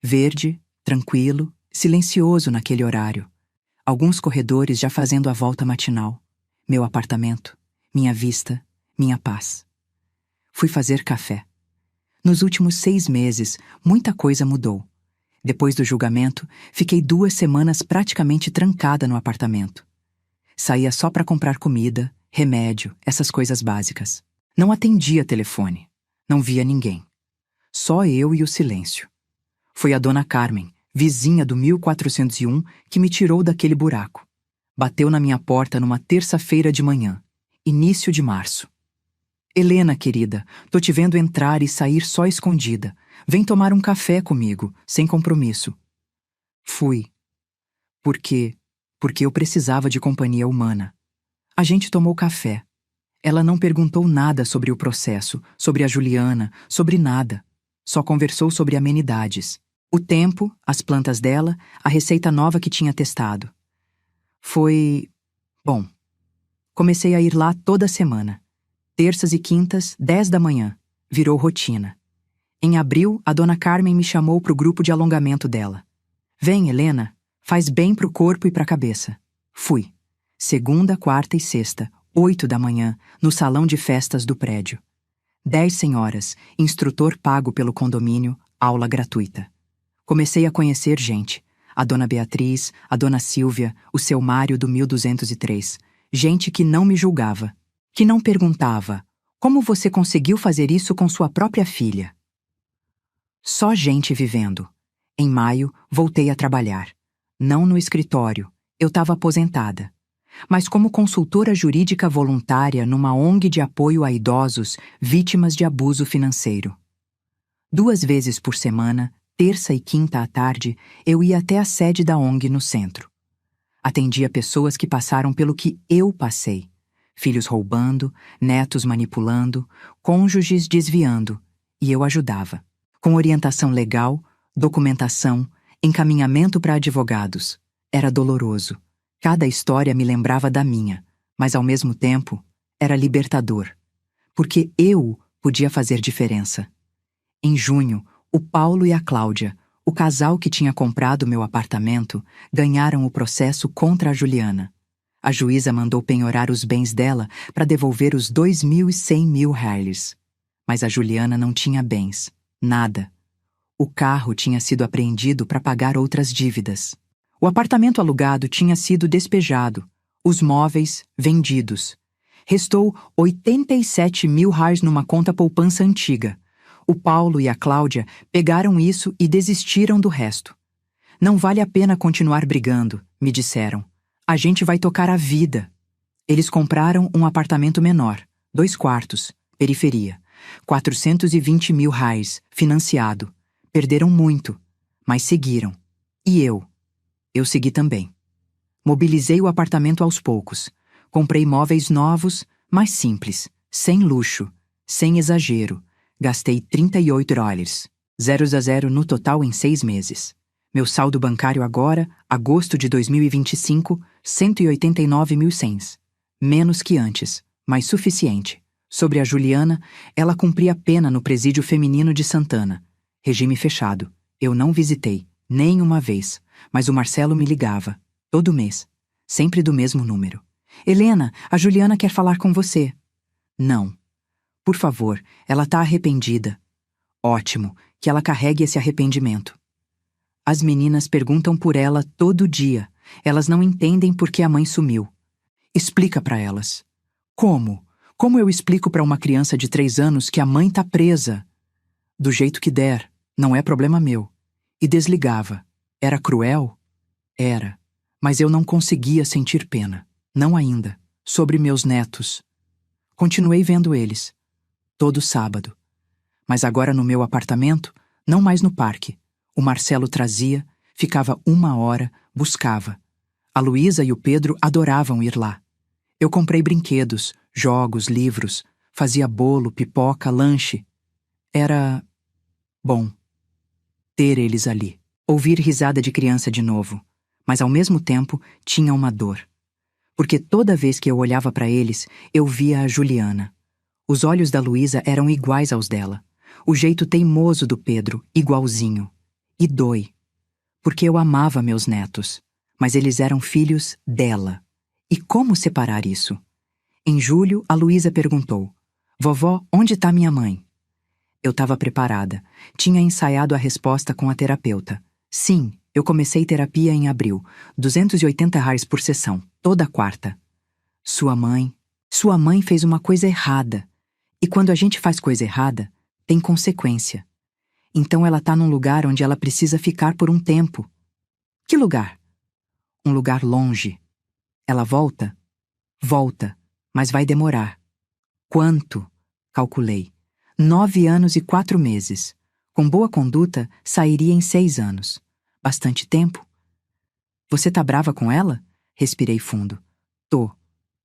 [SPEAKER 1] Verde, tranquilo, silencioso naquele horário. Alguns corredores já fazendo a volta matinal. Meu apartamento, minha vista, minha paz. Fui fazer café. Nos últimos 6 meses, muita coisa mudou. Depois do julgamento, fiquei 2 semanas praticamente trancada no apartamento. Saía só para comprar comida, remédio, essas coisas básicas. Não atendia telefone. Não via ninguém. Só eu e o silêncio. Foi a dona Carmen, vizinha do 1401, que me tirou daquele buraco. Bateu na minha porta numa terça-feira de manhã, início de março. Helena, querida, tô te vendo entrar e sair só escondida. Vem tomar um café comigo, sem compromisso. Fui. Por quê? Porque eu precisava de companhia humana. A gente tomou café. Ela não perguntou nada sobre o processo, sobre a Juliana, sobre nada. Só conversou sobre amenidades. O tempo, as plantas dela, a receita nova que tinha testado. Foi... bom. Comecei a ir lá toda semana. Terças e quintas, 10 da manhã. Virou rotina. Em abril, a dona Carmen me chamou para o grupo de alongamento dela. Vem, Helena, faz bem para o corpo e para a cabeça. Fui. Segunda, quarta e sexta, 8 da manhã, no salão de festas do prédio. 10 senhoras, instrutor pago pelo condomínio, aula gratuita. Comecei a conhecer gente. A dona Beatriz, a dona Silvia, o seu Mário do 1203. Gente que não me julgava. Que não perguntava, como você conseguiu fazer isso com sua própria filha? Só gente vivendo. Em maio, voltei a trabalhar. Não no escritório, eu estava aposentada. Mas como consultora jurídica voluntária numa ONG de apoio a idosos vítimas de abuso financeiro. 2 vezes por semana, terça e quinta à tarde, eu ia até a sede da ONG no centro. Atendia pessoas que passaram pelo que eu passei. Filhos roubando, netos manipulando, cônjuges desviando, e eu ajudava. Com orientação legal, documentação, encaminhamento para advogados. Era doloroso. Cada história me lembrava da minha, mas ao mesmo tempo era libertador. Porque eu podia fazer diferença. Em junho, o Paulo e a Cláudia, o casal que tinha comprado meu apartamento, ganharam o processo contra a Juliana. A juíza mandou penhorar os bens dela para devolver os 2.100 reais. Mas a Juliana não tinha bens. Nada. O carro tinha sido apreendido para pagar outras dívidas. O apartamento alugado tinha sido despejado. Os móveis, vendidos. Restou 87.000 reais numa conta poupança antiga. O Paulo e a Cláudia pegaram isso e desistiram do resto. Não vale a pena continuar brigando, me disseram. A gente vai tocar a vida. Eles compraram um apartamento menor, 2 quartos, periferia. 420.000 reais, financiado. Perderam muito, mas seguiram. E eu? Eu segui também. Mobilizei o apartamento aos poucos. Comprei móveis novos, mas simples, sem luxo, sem exagero. Gastei 38 dólares. 0 no total em 6 meses. Meu saldo bancário agora, agosto de 2025, 189.100. Menos que antes, mas suficiente. Sobre a Juliana, ela cumpria pena no presídio feminino de Santana. Regime fechado. Eu não visitei, nem uma vez, mas o Marcelo me ligava, todo mês, sempre do mesmo número. Helena, a Juliana quer falar com você. Não. Por favor, ela tá arrependida. Ótimo, que ela carregue esse arrependimento. As meninas perguntam por ela todo dia. Elas não entendem por que a mãe sumiu. Explica pra elas. Como? Como eu explico pra uma criança de 3 anos que a mãe tá presa? Do jeito que der, não é problema meu. E desligava. Era cruel? Era. Mas eu não conseguia sentir pena. Não ainda. Sobre meus netos. Continuei vendo eles. Todo sábado. Mas agora no meu apartamento, não mais no parque. O Marcelo trazia, ficava 1 hora, buscava. A Luísa e o Pedro adoravam ir lá. Eu comprei brinquedos, jogos, livros, fazia bolo, pipoca, lanche. Era bom ter eles ali. Ouvir risada de criança de novo. Mas ao mesmo tempo tinha uma dor. Porque toda vez que eu olhava para eles, eu via a Juliana. Os olhos da Luísa eram iguais aos dela. O jeito teimoso do Pedro, igualzinho. E dói. Porque eu amava meus netos. Mas eles eram filhos dela. E como separar isso? Em julho, a Luísa perguntou: Vovó, onde tá minha mãe? Eu estava preparada. Tinha ensaiado a resposta com a terapeuta. Sim, eu comecei terapia em abril. R$ 280 por sessão, toda quarta. Sua mãe fez uma coisa errada. E quando a gente faz coisa errada, tem consequência. Então ela tá num lugar onde ela precisa ficar por um tempo. Que lugar? Um lugar longe. Ela volta? Volta, mas vai demorar. Quanto? Calculei. 9 anos e 4 meses. Com boa conduta, sairia em 6 anos. Bastante tempo? Você tá brava com ela? Respirei fundo. Tô.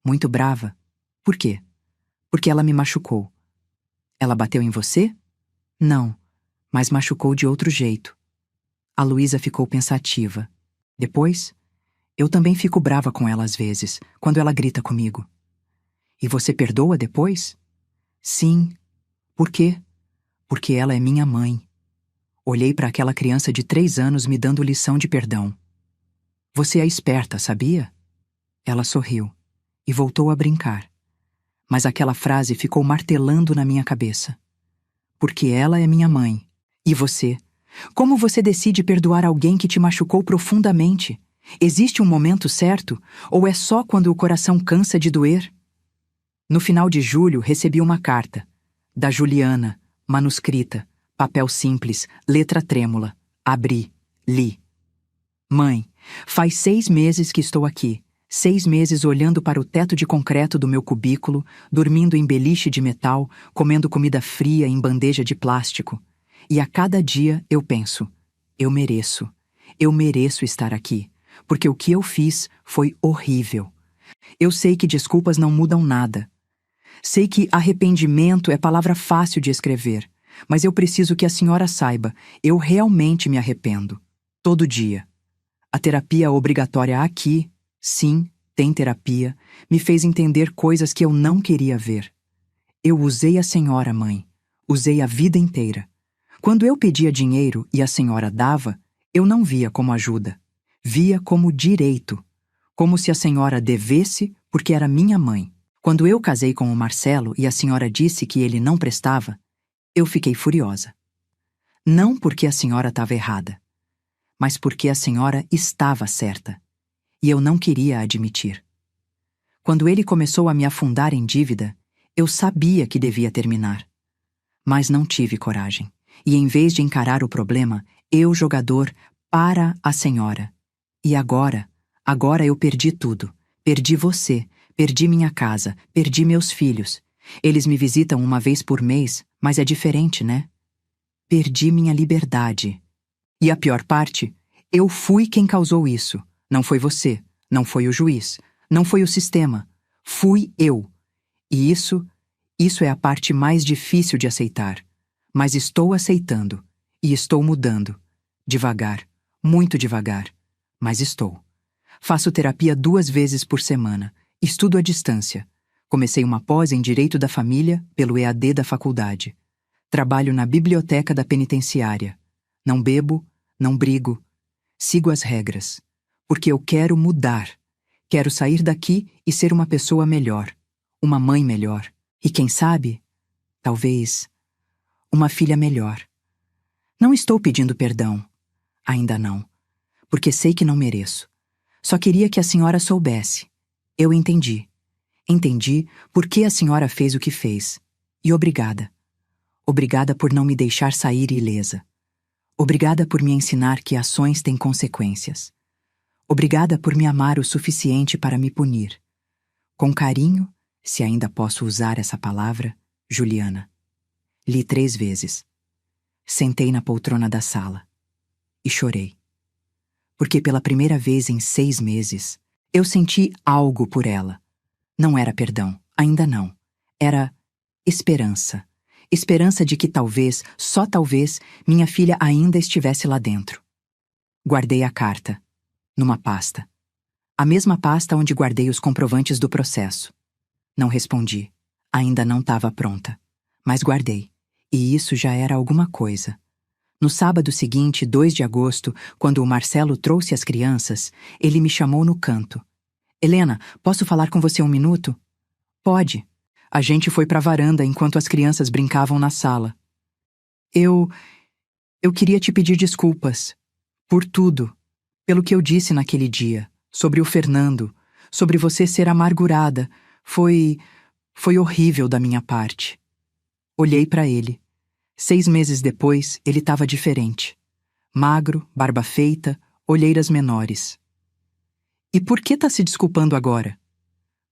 [SPEAKER 1] Muito brava. Por quê? Porque ela me machucou. Ela bateu em você? Não, mas machucou de outro jeito. A Luísa ficou pensativa. Depois, eu também fico brava com ela às vezes, quando ela grita comigo. E você perdoa depois? Sim. Por quê? Porque ela é minha mãe. Olhei para aquela criança de 3 anos me dando lição de perdão. Você é esperta, sabia? Ela sorriu e voltou a brincar. Mas aquela frase ficou martelando na minha cabeça. Porque ela é minha mãe. E você? Como você decide perdoar alguém que te machucou profundamente? Existe um momento certo? Ou é só quando o coração cansa de doer? No final de julho, recebi uma carta. Da Juliana, manuscrita, papel simples, letra trêmula. Abri, li. Mãe, faz 6 meses que estou aqui. 6 meses olhando para o teto de concreto do meu cubículo, dormindo em beliche de metal, comendo comida fria em bandeja de plástico. E a cada dia eu penso, eu mereço estar aqui, porque o que eu fiz foi horrível. Eu sei que desculpas não mudam nada. Sei que arrependimento é palavra fácil de escrever, mas eu preciso que a senhora saiba, eu realmente me arrependo. Todo dia. A terapia obrigatória aqui, sim, tem terapia, me fez entender coisas que eu não queria ver. Eu usei a senhora, mãe. Usei a vida inteira. Quando eu pedia dinheiro e a senhora dava, eu não via como ajuda. Via como direito. Como se a senhora devesse porque era minha mãe. Quando eu casei com o Marcelo e a senhora disse que ele não prestava, eu fiquei furiosa. Não porque a senhora estava errada, mas porque a senhora estava certa. E eu não queria admitir. Quando ele começou a me afundar em dívida, eu sabia que devia terminar. Mas não tive coragem. E em vez de encarar o problema, eu, jogador, para a senhora. E agora eu perdi tudo. Perdi você, perdi minha casa, perdi meus filhos. Eles me visitam 1 vez por mês, mas é diferente, né? Perdi minha liberdade. E a pior parte, eu fui quem causou isso. Não foi você, não foi o juiz, não foi o sistema. Fui eu. E isso é a parte mais difícil de aceitar. Mas estou aceitando. E estou mudando. Devagar, muito devagar. Mas estou. Faço terapia 2 vezes por semana. Estudo à distância. Comecei uma pós em Direito da Família pelo EAD da faculdade. Trabalho na biblioteca da penitenciária. Não bebo, não brigo. Sigo as regras. Porque eu quero mudar. Quero sair daqui e ser uma pessoa melhor, uma mãe melhor e, quem sabe, talvez, uma filha melhor. Não estou pedindo perdão, ainda não, porque sei que não mereço. Só queria que a senhora soubesse. Eu entendi. Entendi por que a senhora fez o que fez. E obrigada. Obrigada por não me deixar sair ilesa. Obrigada por me ensinar que ações têm consequências. Obrigada por me amar o suficiente para me punir. Com carinho, se ainda posso usar essa palavra, Juliana. Li 3 vezes. Sentei na poltrona da sala. E chorei. Porque pela primeira vez em 6 meses, eu senti algo por ela. Não era perdão, ainda não. Era esperança. Esperança de que talvez, só talvez, minha filha ainda estivesse lá dentro. Guardei a carta, numa pasta. A mesma pasta onde guardei os comprovantes do processo. Não respondi. Ainda não estava pronta. Mas guardei. E isso já era alguma coisa. No sábado seguinte, 2 de agosto, quando o Marcelo trouxe as crianças, ele me chamou no canto. Helena, posso falar com você 1 minuto? Pode. A gente foi para a varanda enquanto as crianças brincavam na sala. Eu queria te pedir desculpas. Por tudo. Pelo que eu disse naquele dia. Sobre o Fernando. Sobre você ser amargurada. Foi horrível da minha parte. Olhei para ele. 6 meses depois, ele estava diferente. Magro, barba feita, olheiras menores. E por que tá se desculpando agora?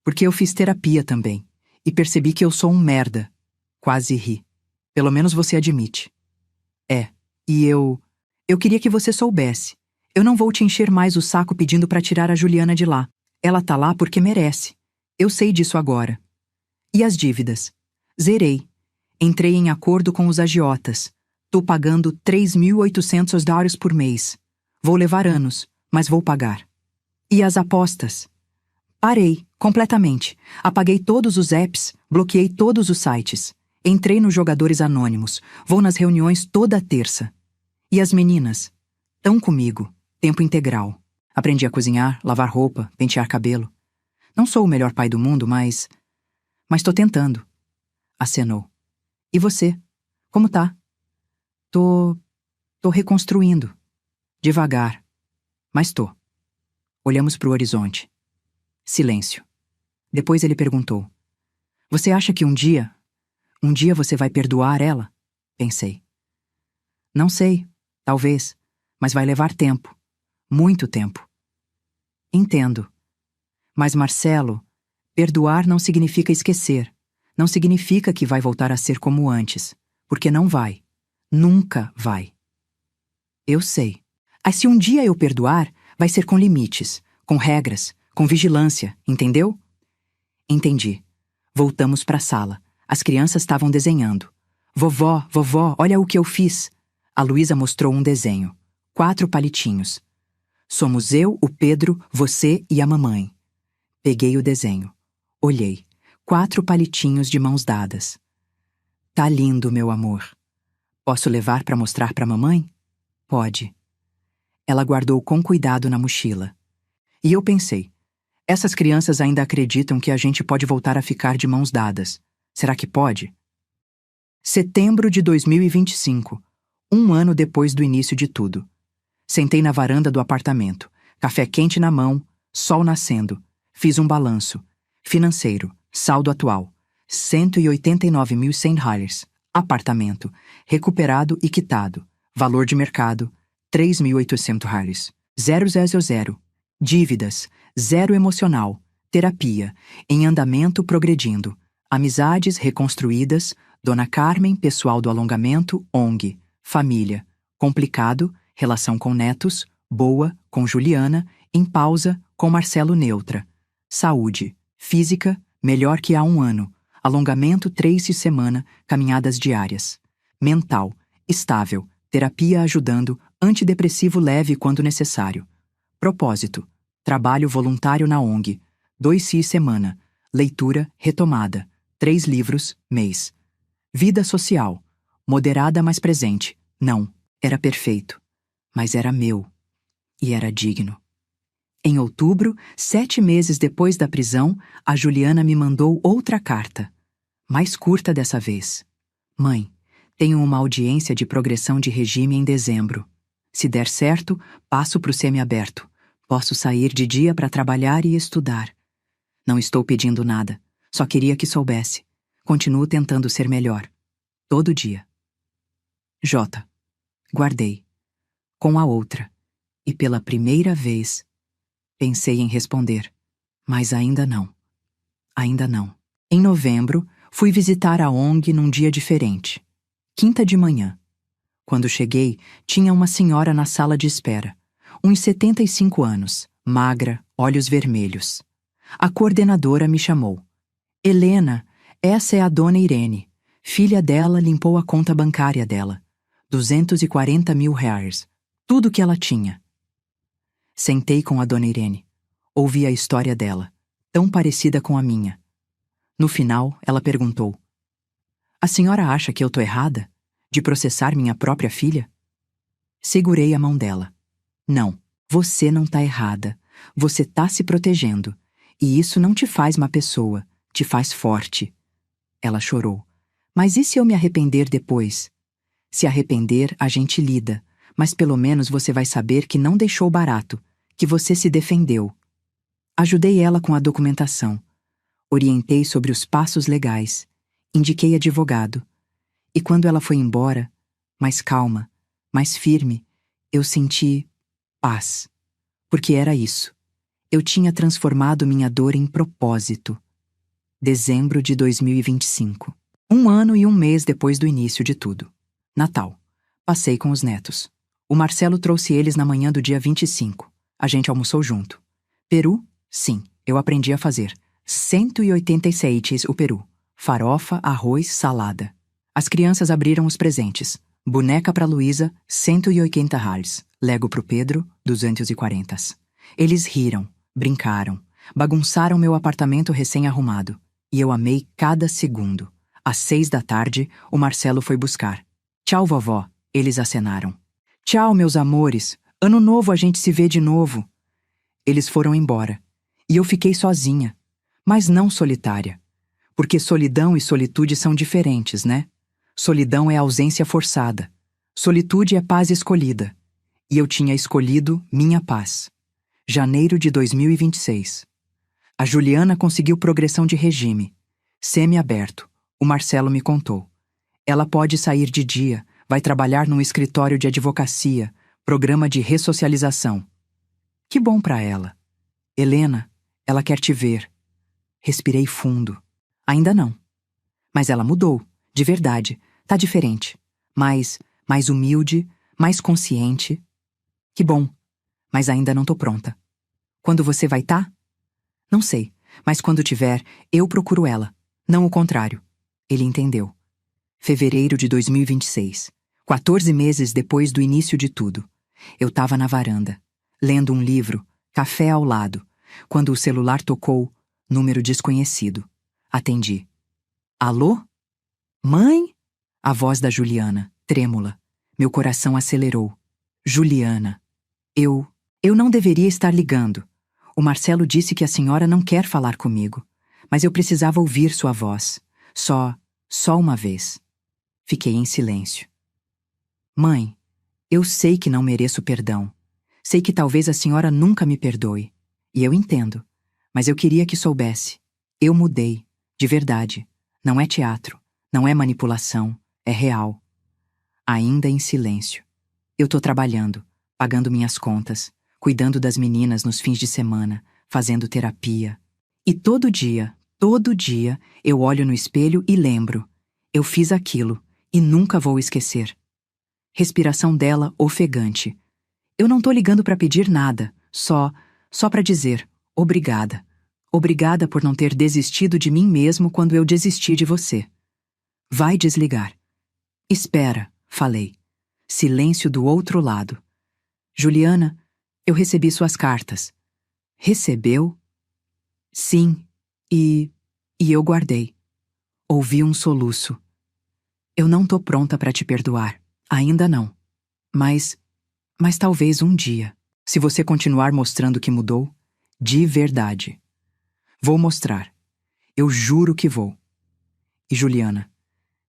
[SPEAKER 1] Porque eu fiz terapia também. E percebi que eu sou um merda. Quase ri. Pelo menos você admite. E eu queria que você soubesse. Eu não vou te encher mais o saco pedindo pra tirar a Juliana de lá. Ela tá lá porque merece. Eu sei disso agora. E as dívidas? Zerei. Entrei em acordo com os agiotas. Tô pagando $3.800 por mês. Vou levar anos, mas vou pagar. E as apostas? Parei, completamente. Apaguei todos os apps, bloqueei todos os sites. Entrei nos jogadores anônimos. Vou nas reuniões toda terça. E as meninas? Tão comigo, tempo integral. Aprendi a cozinhar, lavar roupa, pentear cabelo. Não sou o melhor pai do mundo, mas tô tentando. Acenou. E você? Como tá? Tô reconstruindo. Devagar. Mas tô. Olhamos pro horizonte. Silêncio. Depois ele perguntou. Você acha que um dia você vai perdoar ela? Pensei. Não sei. Talvez. Mas vai levar tempo. Muito tempo. Entendo. Mas, Marcelo, perdoar não significa esquecer. Não significa que vai voltar a ser como antes. Porque não vai. Nunca vai. Eu sei. Mas se um dia eu perdoar, vai ser com limites, com regras, com vigilância, entendeu? Entendi. Voltamos para a sala. As crianças estavam desenhando. Vovó, olha o que eu fiz. A Luísa mostrou um desenho. 4 palitinhos. Somos eu, o Pedro, você e a mamãe. Peguei o desenho. Olhei. 4 palitinhos de mãos dadas. Tá lindo, meu amor. Posso levar para mostrar para a mamãe? Pode. Ela guardou com cuidado na mochila. E eu pensei, essas crianças ainda acreditam que a gente pode voltar a ficar de mãos dadas. Será que pode? Setembro de 2025, 1 ano depois do início de tudo. Sentei na varanda do apartamento, café quente na mão, sol nascendo. Fiz um balanço. Financeiro, saldo atual, $189.100. Apartamento, recuperado e quitado. Valor de mercado, $3.800. 000. Dívidas, 0 emocional. Terapia, em andamento progredindo. Amizades reconstruídas. Dona Carmen, pessoal do alongamento, ONG. Família, complicado. Relação com netos, boa, com Juliana. Em pausa, com Marcelo neutra. Saúde, física, melhor que há 1 ano. Alongamento 3 de semana, caminhadas diárias. Mental, estável, terapia ajudando, antidepressivo leve quando necessário. Propósito, trabalho voluntário na ONG. 2 CI semana. Leitura, retomada. 3 livros, mês. Vida social, moderada mas presente. Não, era perfeito. Mas era meu. E era digno. Em outubro, 7 meses depois da prisão, a Juliana me mandou outra carta, mais curta dessa vez. Mãe, tenho uma audiência de progressão de regime em dezembro. Se der certo, passo para o semiaberto. Posso sair de dia para trabalhar e estudar. Não estou pedindo nada, só queria que soubesse. Continuo tentando ser melhor. Todo dia. J. Guardei. Com a outra. E pela primeira vez, pensei em responder. Mas ainda não. Ainda não. Em novembro, fui visitar a ONG num dia diferente. Quinta de manhã. Quando cheguei, tinha uma senhora na sala de espera. Uns 75 anos, magra, olhos vermelhos. A coordenadora me chamou. Helena, essa é a dona Irene. Filha dela limpou a conta bancária dela. 240 mil reais. Tudo que ela tinha. Sentei com a dona Irene. Ouvi a história dela, tão parecida com a minha. No final, ela perguntou: a senhora acha que eu tô errada? De processar minha própria filha? Segurei a mão dela. Não, você não tá errada. Você tá se protegendo. E isso não te faz má pessoa, te faz forte. Ela chorou. Mas e se eu me arrepender depois? Se arrepender, a gente lida, mas pelo menos você vai saber que não deixou barato, que você se defendeu. Ajudei ela com a documentação. Orientei sobre os passos legais. Indiquei advogado. E quando ela foi embora, mais calma, mais firme, eu senti paz. Porque era isso. Eu tinha transformado minha dor em propósito. Dezembro de 2025. 1 ano e 1 mês depois do início de tudo. Natal. Passei com os netos. O Marcelo trouxe eles na manhã do dia 25. A gente almoçou junto. Peru? Sim, eu aprendi a fazer. 186 o peru. Farofa, arroz, salada. As crianças abriram os presentes. Boneca para Luísa, 180 reais. Lego pro Pedro, 240. Eles riram, brincaram, bagunçaram meu apartamento recém-arrumado. E eu amei cada segundo. Às 6 da tarde, o Marcelo foi buscar. Tchau, vovó, eles acenaram. Tchau, meus amores. Ano novo a gente se vê de novo. Eles foram embora. E eu fiquei sozinha. Mas não solitária. Porque solidão e solitude são diferentes, né? Solidão é ausência forçada. Solitude é paz escolhida. E eu tinha escolhido minha paz. Janeiro de 2026. A Juliana conseguiu progressão de regime. Semi-aberto. O Marcelo me contou. Ela pode sair de dia, vai trabalhar num escritório de advocacia, programa de ressocialização. Que bom pra ela. Helena, ela quer te ver. Respirei fundo. Ainda não. Mas ela mudou, de verdade. Tá diferente. Mais humilde, mais consciente. Que bom. Mas ainda não tô pronta. Quando você vai tá? Não sei, mas quando tiver, eu procuro ela. Não o contrário. Ele entendeu. Fevereiro de 2026. 14 meses depois do início de tudo. Eu tava na varanda, lendo um livro, café ao lado, quando o celular tocou, número desconhecido. Atendi. Alô? Mãe? A voz da Juliana, trêmula. Meu coração acelerou. Juliana. Eu não deveria estar ligando. O Marcelo disse que a senhora não quer falar comigo, mas eu precisava ouvir sua voz. Só uma vez. Fiquei em silêncio. Mãe, eu sei que não mereço perdão. Sei que talvez a senhora nunca me perdoe. E eu entendo. Mas eu queria que soubesse. Eu mudei. De verdade. Não é teatro. Não é manipulação. É real. Ainda em silêncio. Eu tô trabalhando, pagando minhas contas, cuidando das meninas nos fins de semana, fazendo terapia. E todo dia, eu olho no espelho e lembro. Eu fiz aquilo e nunca vou esquecer. Respiração dela ofegante. Eu não tô ligando pra pedir nada, só pra dizer obrigada. Obrigada por não ter desistido de mim mesmo quando eu desisti de você. Vai desligar. Espera, falei. Silêncio do outro lado. Juliana, eu recebi suas cartas. Recebeu? Sim, e eu guardei. Ouvi um soluço. Eu não tô pronta pra te perdoar. Ainda não. Mas talvez um dia. Se você continuar mostrando que mudou, de verdade. Vou mostrar. Eu juro que vou. E Juliana,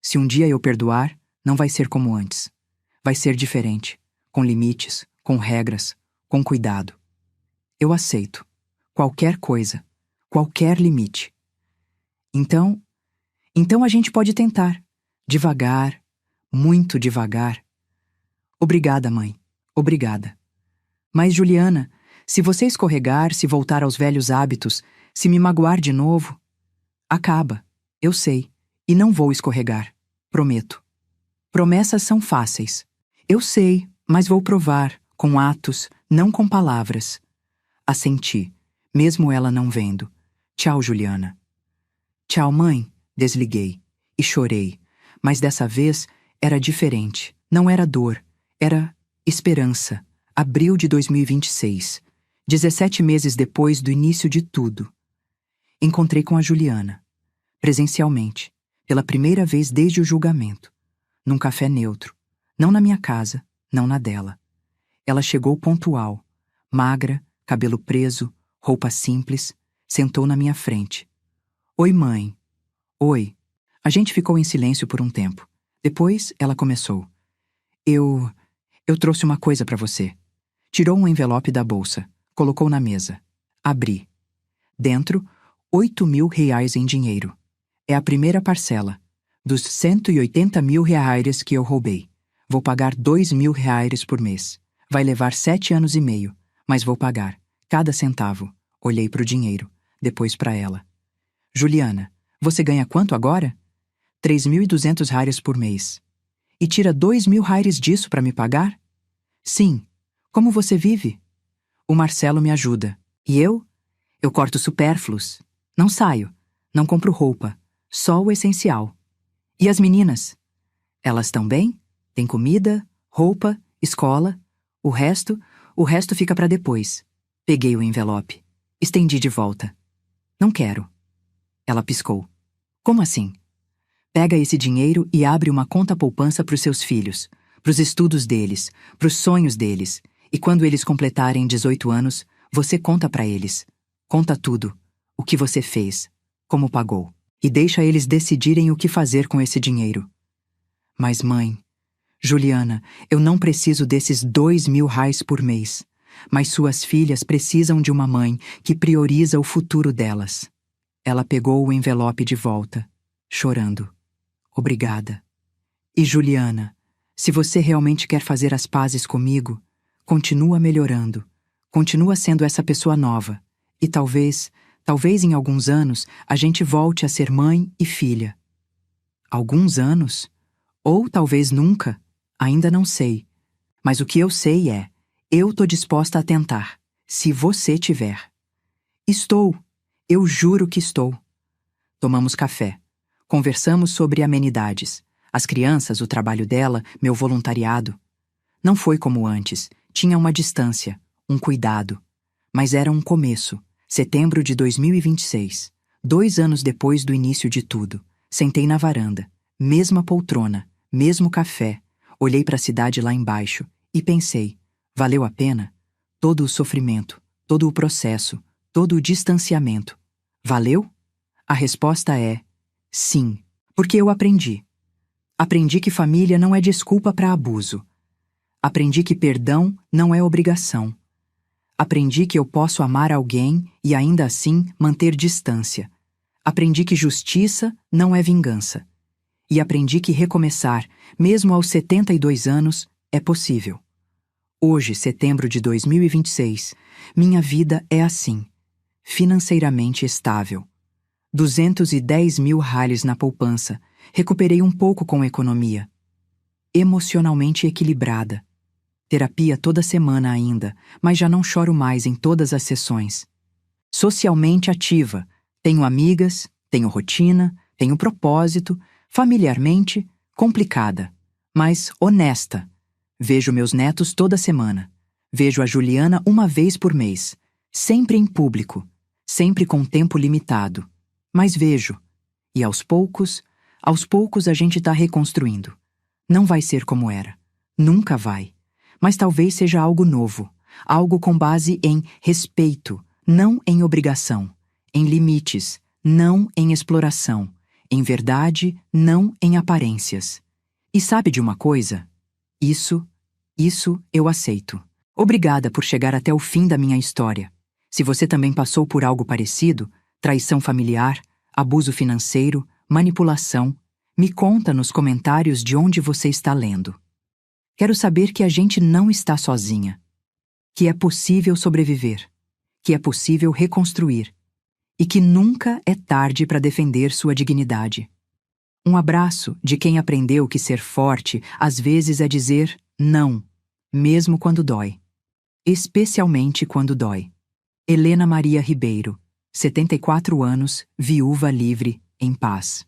[SPEAKER 1] se um dia eu perdoar, não vai ser como antes. Vai ser diferente, com limites, com regras, com cuidado. Eu aceito. Qualquer coisa. Qualquer limite. Então a gente pode tentar. Devagar, muito devagar. Obrigada, mãe. Obrigada. Mas, Juliana, se você escorregar, se voltar aos velhos hábitos, se me magoar de novo, acaba. Eu sei. E não vou escorregar. Prometo. Promessas são fáceis. Eu sei, mas vou provar, com atos, não com palavras. Assenti, mesmo ela não vendo. Tchau, Juliana. Tchau, mãe. Desliguei. E chorei. Mas dessa vez era diferente. Não era dor. Era esperança. Abril de 2026. 17 meses depois do início de tudo. Encontrei com a Juliana. Presencialmente. Pela primeira vez desde o julgamento. Num café neutro. Não na minha casa, não na dela. Ela chegou pontual. Magra, cabelo preso, roupa simples. Sentou na minha frente. Oi, mãe. Oi. A gente ficou em silêncio por um tempo. Depois, ela começou. Eu trouxe uma coisa pra você. Tirou um envelope da bolsa. Colocou na mesa. Abri. Dentro, 8 mil reais em dinheiro. É a primeira parcela. Dos 180 mil reais que eu roubei. Vou pagar 2 mil reais por mês. Vai levar 7 anos e meio. Mas vou pagar. Cada centavo. Olhei pro dinheiro. Depois pra ela. Juliana, você ganha quanto agora? 3.200 reais por mês. E tira 2 mil reais disso pra me pagar? Sim. Como você vive? O Marcelo me ajuda. E eu? Eu corto supérfluos. Não saio. Não compro roupa. Só o essencial. E as meninas? Elas estão bem? Tem comida, roupa, escola. O resto fica pra depois. Peguei o envelope. Estendi de volta. Não quero. Ela piscou. Como assim? Pega esse dinheiro e abre uma conta poupança pros seus filhos, pros estudos deles, pros sonhos deles. E quando eles completarem 18 anos, você conta pra eles. Conta tudo. O que você fez. Como pagou. E deixa eles decidirem o que fazer com esse dinheiro. Mas, mãe, Juliana, eu não preciso desses 2 mil reais por mês. Mas suas filhas precisam de uma mãe que prioriza o futuro delas. Ela pegou o envelope de volta, chorando. Obrigada. E, Juliana, se você realmente quer fazer as pazes comigo, continua melhorando. Continua sendo essa pessoa nova. E talvez em alguns anos, a gente volte a ser mãe e filha. Alguns anos? Ou talvez nunca. Ainda não sei. Mas o que eu sei é, eu tô disposta a tentar, se você tiver. Estou. Eu juro que estou. Tomamos café. Conversamos sobre amenidades. As crianças, o trabalho dela, meu voluntariado. Não foi como antes. Tinha uma distância, um cuidado. Mas era um começo. Setembro de 2026. 2 anos depois do início de tudo. Sentei na varanda. Mesma poltrona. Mesmo café. Olhei para a cidade lá embaixo. E pensei, valeu a pena? Todo o sofrimento. Todo o processo. Todo o distanciamento. Valeu? A resposta é sim. Porque eu aprendi. Aprendi que família não é desculpa para abuso. Aprendi que perdão não é obrigação. Aprendi que eu posso amar alguém e ainda assim manter distância. Aprendi que justiça não é vingança. E aprendi que recomeçar, mesmo aos 72 anos, é possível. Hoje, setembro de 2026, minha vida é assim, financeiramente estável. 210 mil reais na poupança, recuperei um pouco com a economia. Emocionalmente equilibrada. Terapia toda semana ainda, mas já não choro mais em todas as sessões. Socialmente ativa. Tenho amigas, tenho rotina, tenho propósito. Familiarmente, complicada, mas honesta. Vejo meus netos toda semana. Vejo a Juliana uma vez por mês. Sempre em público. Sempre com tempo limitado. Mas vejo. E aos poucos a gente tá reconstruindo. Não vai ser como era. Nunca vai. Mas talvez seja algo novo, Algo com base em respeito, não em obrigação, em limites, não em exploração, em verdade, não em aparências. E sabe de uma coisa? Isso eu aceito. Obrigada por chegar até o fim da minha história. Se você também passou por algo parecido, traição familiar, abuso financeiro, manipulação, me conta nos comentários de onde você está lendo. Quero saber que a gente não está sozinha, que é possível sobreviver, que é possível reconstruir e que nunca é tarde para defender sua dignidade. Um abraço de quem aprendeu que ser forte às vezes é dizer não, mesmo quando dói. Especialmente quando dói. Helena Maria Ribeiro, 74 anos, viúva livre, em paz.